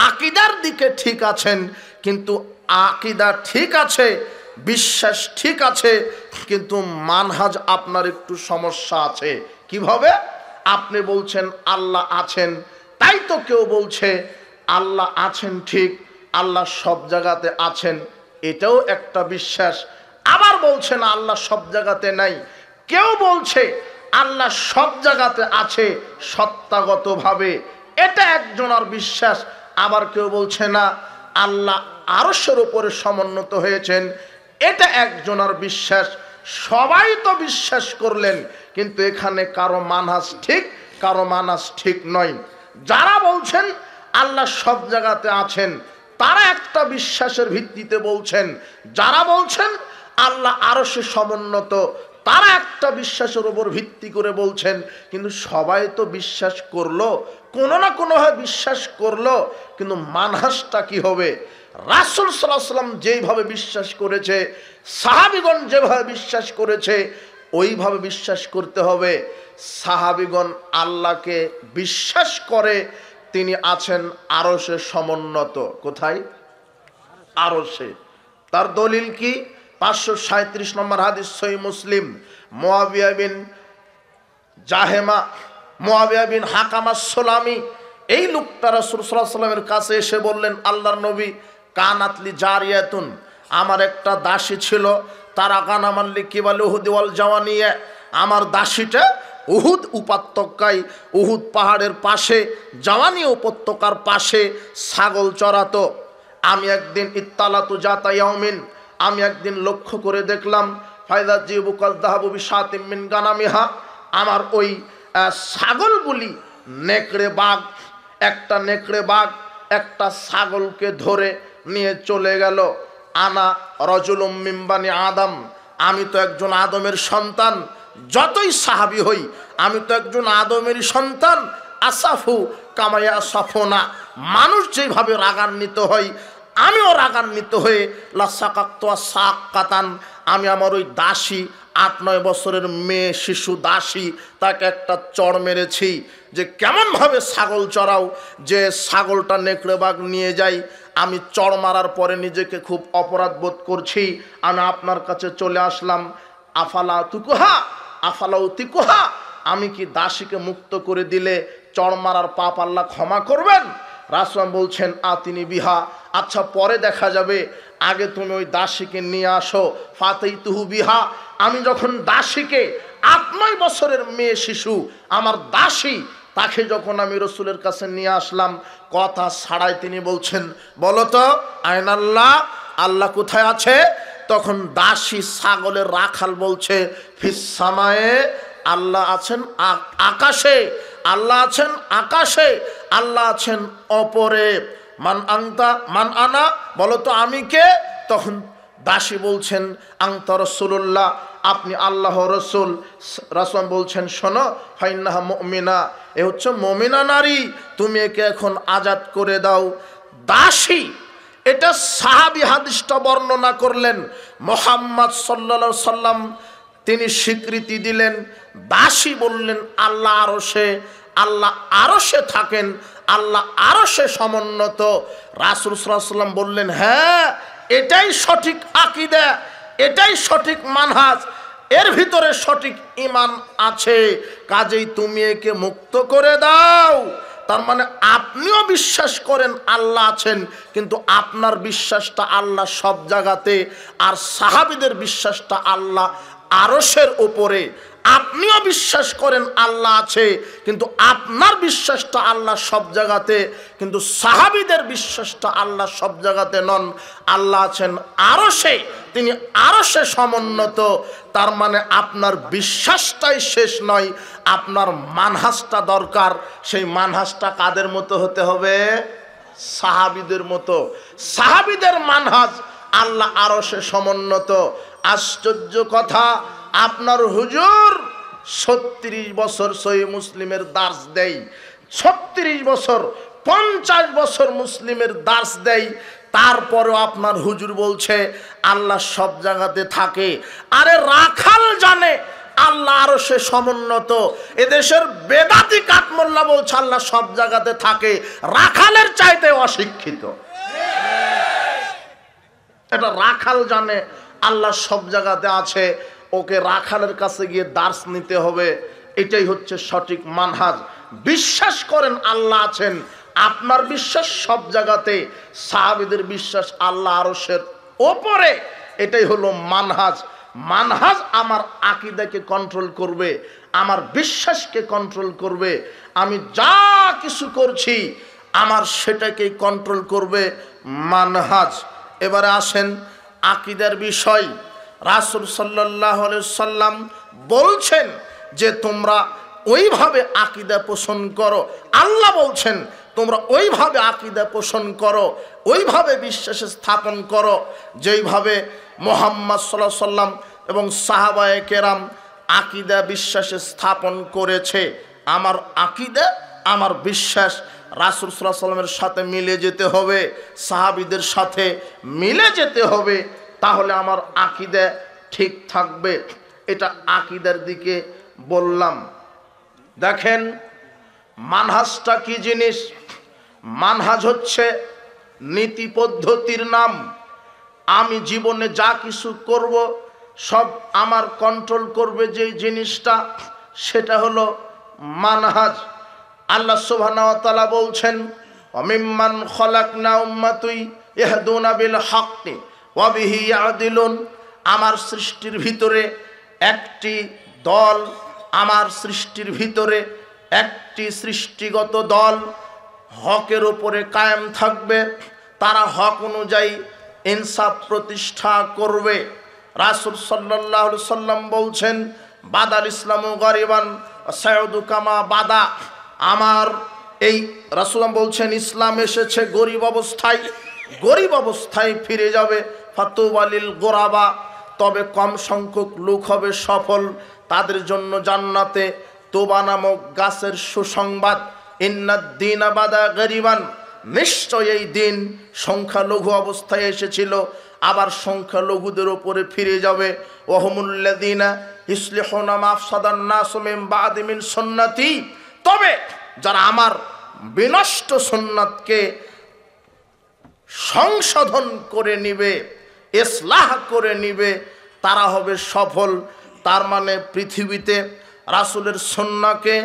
আকীদার দিকে ঠিক আছেন, কিন্তু আকীদা ঠিক আছে, বিশ্বাস ঠিক আছে, কিন্তু মানহাজ আপনার একটু সমস্যা আছে। কিভাবে? আপনি বলছেন আল্লাহ আছেন, তাই তো কেউ বলছে আল্লাহ আছেন ঠিক, আল্লাহ সব জায়গাতে আছেন, এটাও একটা বিশ্বাস। আবার বলছেন আল্লাহ সব জায়গাতে নাই। কেউ বলছে আল্লাহ সব জায়গাতে আছে সত্তাগতভাবে, এটা একজনের বিশ্বাস। আবার কেউ বলছে না আল্লাহ আরশের উপরে সমুন্নত হয়েছেন, এটা একজনের বিশ্বাস। সবাই তো বিশ্বাস করলেন, কিন্তু এখানে কারো মানহাজ ঠিক, কারো মানহাজ ঠিক নয়। যারা বলছেন আল্লাহ সব জায়গাতে আছেন তারা একটা বিশ্বাসের ভিত্তিতে বলছেন, যারা বলছেন আল্লাহ আরশে সমুন্নত তারা একটা বিশ্বাসের উপর ভিত্তি করে বলছেন। কিন্তু সবাই তো বিশ্বাস করলো, কোনো না কোনোভাবে বিশ্বাস করলো, কিন্তু মানহাজটা কি হবে? রাসূল সাল্লাল্লাহু আলাইহি ওয়াসাল্লাম যেইভাবে বিশ্বাস করেছে, সাহাবীগণ যেভাবে বিশ্বাস করেছে, ওইভাবে বিশ্বাস করতে হবে। সাহাবীগণ আল্লাহকে বিশ্বাস করে তিনি আছেন আরশে সমুন্নত। কোথায়? আরশে। তার দলিল কি? 537 নম্বর হাদিস সহিহ মুসলিম। মুয়াবিয়া বিন হাকামা সুলামি, এই লোকটা রাসূল সাল্লাল্লাহু আলাইহি ওয়াসাল্লামের কাছে এসে বললেন, আল্লাহর নবী, কানাতলি জারিয়াতুন, আমার একটা দাসী ছিল, তারা গানামাল্লি কিবাল উহুদ ওয়াল জাওয়ানিয়া, আমার দাসীটা উহুদ উপত্যকায়, উহুদ পাহাড়ের পাশে, জাওয়ানিয়া উপত্যকার পাশে ছাগল চরাতো। আমি একদিন ইত্তালাতু জাতা ইয়াউমিন, আমি একদিন লক্ষ্য করে দেখলাম, ফায়দা জিবুকাল যাহাবু বিশাতিম মিন গানামিহা, আমার ওই ছাগলগুলি নেকড়ে বাঘ, একটা নেকড়ে বাঘ একটা ছাগলকে ধরে নিয়ে চলে গেল। আনা রজুলুম মিন বানি আদম, আমি তো একজন আদমের সন্তান, যতই সাহাবী হই আমি তো একজন আদমেরই সন্তান। আসাফু কামায়া সাফোনা, মানুষ যেভাবে রাগান্বিত হয় আমিও রাগান্বিত হয়ে লাসাকাতান, আমি আমার ওই দাসী 8-9 বছরের মেয়ে শিশু দাসী, তাকে একটা চড় মেরেছি। যে কেমনভাবে ছাগল চড়াও, যে ছাগলটা নেকড়ে বাঘ নিয়ে যাই, আমি চড় মারার পরে নিজেকে খুব অপরাধ বোধ করছি। আমি আপনার কাছে চলে আসলাম। আফালা উতিকুহা, আমি কি দাসীকে মুক্ত করে দিলে চড় মারার পাপ আল্লাহ ক্ষমা করবেন? রাসূল বলছেন আতিনি বিহা, আচ্ছা পরে দেখা যাবে, আগে তুমি ওই দাসীকে নিয়ে আসো। ফাতাইতুহু বিহা, আমি যখন দাসীকে 8-9 বছরের মেয়ে শিশু আমার দাসী, তাকে যখন আমি রসুলের কাছে নিয়ে আসলাম, কথা ছাড়াই তিনি বলছেন, বলো তো আইনাল্লাহ, আল্লাহ কোথায় আছে? তখন দাসী ছাগলের রাখাল বলছে, ফিস সামায়ে, আল্লাহ আছেন আকাশে, আল্লাহ আছেন আকাশে, আল্লাহ আছেন অপরে। মান আনতা, মান আনা, বলো তো আমি কে? তখন দাসী বলছেন, আনতা রাসূলুল্লাহ, আপনি আল্লাহ রসুল। রাসূল বলছেন, শোনো, ফাইন্নাহা মুমিনা, এ হচ্ছে মুমিনা নারী, তুমি একে এখন আজাদ করে দাও। দাসী, এটা সাহাবী হাদিসটা বর্ণনা করলেন। মুহাম্মদ সাল্লাল্লাহু আলাইহি সাল্লাম তিনি স্বীকৃতি দিলেন। দাসী বললেন আল্লাহ আরশে, আল্লাহ আরশে থাকেন, আল্লাহ আরশে সমুন্নত। রাসূল সাল্লাল্লাহু আলাইহি সাল্লাম বললেন, হ্যাঁ এটাই সঠিক আকীদা, এটাই সঠিক মানহাজ, এর ভিতরে সঠিক ঈমান আছে, কাজেই তুমি একে মুক্ত করে দাও। তার মানে আপনিও বিশ্বাস করেন আল্লাহ আছেন, কিন্তু আপনার বিশ্বাসটা আল্লাহ সব জায়গাতে, আর সাহাবীদের বিশ্বাসটা আল্লাহ আরশের উপরে। আপনিও বিশ্বাস করেন আল্লাহ আছে, কিন্তু আপনার বিশ্বাসটা আল্লাহ সব জায়গাতে, কিন্তু সাহাবীদের বিশ্বাসটা আল্লাহ সব জায়গাতে নন। আল্লাহ আছেন আরশে, তিনি আরশে সমুন্নত। তার মানে আপনার বিশ্বাসটাই শেষ নয়, আপনার মানহাজটা দরকার। সেই মানহাজটা কাদের মতো হতে হবে? সাহাবীদের মতো। সাহাবীদের মানহাজ আল্লাহ আরশে সমুন্নত। আশ্চর্য কথা, আপনার হুজুর 36 বছর সহিহ মুসলিমের দার্স দেয়, 36 বছর 50 বছর মুসলিমের দার্স দেয়, তারপরেও আপনার হুজুর বলছে আল্লাহ সব জায়গাতে থাকে। আরে রাখাল জানে আল্লাহ আরশে সমুন্নত। এদেশের বেদাতি কাঠমোল্লা বলছে আল্লাহ সব জায়গাতে থাকে, রাখালের চাইতে অশিক্ষিত। এটা রাখাল জানে আল্লাহ সব জায়গাতে আছে, ওকে রাখালের কাছে গিয়ে দার্স নিতে হবে। এটাই হচ্ছে সঠিক মানহাজ। বিশ্বাস করেন আল্লাহ আছেন, আপনার বিশ্বাস সব জায়গাতে, সাহাবীদের বিশ্বাস আল্লাহ আরশের ওপরে। এটাই হলো মানহাজ। মানহাজ আমার আকীদাকে কন্ট্রোল করবে, আমার বিশ্বাসকে কন্ট্রোল করবে। আমি যা কিছু করছি আমার সেটাকেই কন্ট্রোল করবে মানহাজ। এবারে আসেন আকীদার বিষয়। রাসূল সাল্লাল্লাহু আলাইহি সাল্লাম বলছেন যে তোমরা ওইভাবে আকীদা পোষণ করো। আল্লাহ বলছেন তোমরা ওইভাবে আকীদা পোষণ করো, ওইভাবে বিশ্বাস স্থাপন করো যেইভাবে মুহাম্মদ সাল্লাল্লাহু আলাইহি সাল্লাম এবং সাহাবায়ে কেরাম আকীদা বিশ্বাস স্থাপন করেছে। আমার আকীদা, আমার বিশ্বাস রাসূল সাল্লাল্লাহু আলাইহি সাল্লামের সাথে মিলে যেতে হবে, সাহাবীদের সাথে মিলে যেতে হবে, তাহলে আমার আকীদা ঠিক থাকবে। এটা আকীদার দিকে বললাম। দেখেন মানহাজটা কি জিনিস? মানহাজ হচ্ছে নীতি পদ্ধতির নাম। আমি জীবনে যা কিছু করব সব আমার কন্ট্রোল করবে যে জিনিসটা, সেটা হলো মানহাজ। আল্লাহ সুবহানাহু ওয়া তাআলা বলছেন ওয়ামিম্মান খলাকনা উম্মাতুই ইয়াহদুনা বিল হাক্কি ওয়া বিহি ইয়াদিলুন। আমার সৃষ্টির ভিতরে একটি দল, আমার সৃষ্টির ভিতরে একটি সৃষ্টিগত দল হকের উপরে কায়েম থাকবে, তারা হক অনুযায়ী ইনসাফ প্রতিষ্ঠা করবে। রাসূল সাল্লাল্লাহু আলাইহি সাল্লাম বলছেন বাদাল ইসলামু গরিবান সায়দু কামা বাদা। আমার এই রাসূল বলছেন ইসলাম এসেছে গরিব অবস্থায়, গরিব অবস্থায় ফিরে যাবে। ফাতুওয়ালিল গোরাবা, তবে কম সংখ্যক লোক হবে সফল, তাদের জন্য জান্নাতে তোবা নামক গাছের সুসংবাদ। ইন্নাদ-দীনা বাদা গরিবান, নিশ্চয় এই দিন সংখ্যালঘু অবস্থায় এসেছিল, আবার সংখ্যালঘুদের উপরে ফিরে যাবে। ওয়াহুমুল্লাযীনা ইসলিহুনা মা আফসাদান নাসু মিন বা'দি মিন সুন্নতি, তবে যারা আমার বিনষ্ট সুন্নাতকে সংশোধন করে নিবে, ইসলাহ করে নিবে, তারা হবে সফল। তার মানে পৃথিবীতে রাসূলের সুন্নাহকে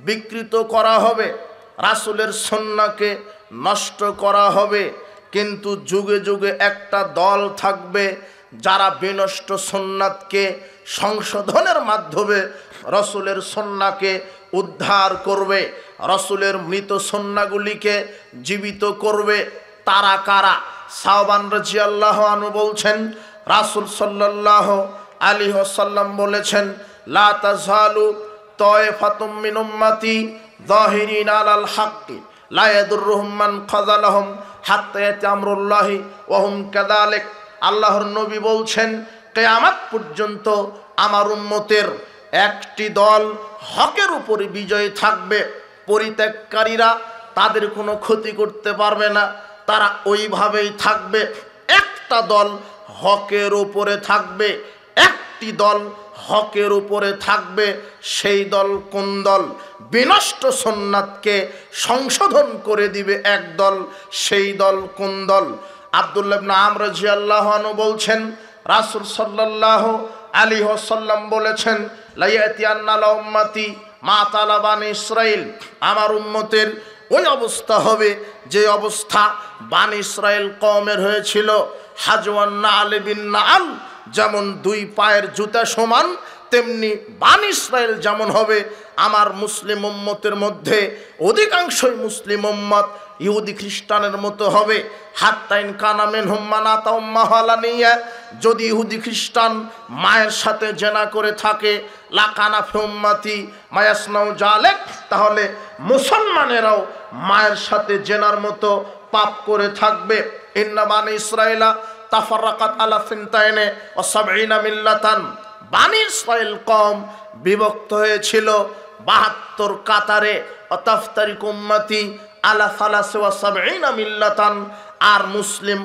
বিকৃত করা হবে, রাসূলের সুন্নাহকে নষ্ট করা হবে, কিন্তু যুগে যুগে একটা দল থাকবে যারা বিনষ্ট সুন্নাতকে সংশোধনের মাধ্যমে রাসূলের সুন্নাহকে উদ্ধার করবে, রাসূলের মৃত সুন্নাহগুলিকে জীবিত করবে। তারা কারা? সাওবান রাদিয়াল্লাহু আনহু বলছেন রাসূল সাল্লাল্লাহু আলাইহি ওয়াসাল্লাম বলেছেন লা তাযালু তায়ফাতুম মিন উম্মতি যাহিরিনা আলাল হাক্কি লা ইয়াদুররুহুম মান খাযালাহুম হাত্তা ইয়াতি আমরুল্লাহি ওয়া হুম কাযালিক। আল্লাহর নবী বলছেন কিয়ামত পর্যন্ত আমার উম্মতের একটি দল হকের উপরে বিজয়ী থাকবে, পরিত্যাগকারীরা তাদের কোনো ক্ষতি করতে পারবে না, তারা ওইভাবেই থাকবে। একটা দল হকের উপরে থাকবে, একটি দল হকের উপরে থাকবে। সেই দল কোন দল? বিনষ্ট সুন্নাতকে সংশোধন করে দিবে এক দল, সেই দল কোন দল? আব্দুল্লাহ ইবনে আমর রাদিয়াল্লাহু আনহু বলছেন রাসূল সাল্লাল্লাহু আলাইহি ওয়াসাল্লাম বলেছেন লা ইয়াতিয়ান্না লা উম্মতি মা তালা বানি ইসরাইল, আমার উম্মতের ওই অবস্থা হবে যে অবস্থা বানি ইসরাইল কওমের হয়েছিল। হাজওয়ান নাল বিন নাল, যেমন দুই পায়ের জুতা সমান, তেমনি বানি ইসরাইল যেমন হবে, আমার মুসলিম উম্মতের মধ্যে অধিকাংশই মুসলিম উম্মত ইহুদি খ্রিস্টানের মতো হবে। হাত্তাইন কানা মিনহুম মান আতা উম্মাহু আলানিয়া, যদি ইহুদি খ্রিস্টান মায়ের সাথে জেনা করে থাকে, লাকানা ফি উম্মতি মায়াসনাউ জালেক, তাহলে মুসলমানেরাও মায়ের সাথে জেনার মতো পাপ করে থাকবে। ইন্না বানি ইসরাইলা তাফাররাকাত আলা সিনতাইনে ওয়া সাবঈনা মিল্লাতান, বানি ইসরাইল কম বিভক্ত হয়েছিল 72 কাতারে। অতাফতারিক উম্মতি আলা সালাসি ওয়া সাবঈনা মিল্লাতান, আর মুসলিম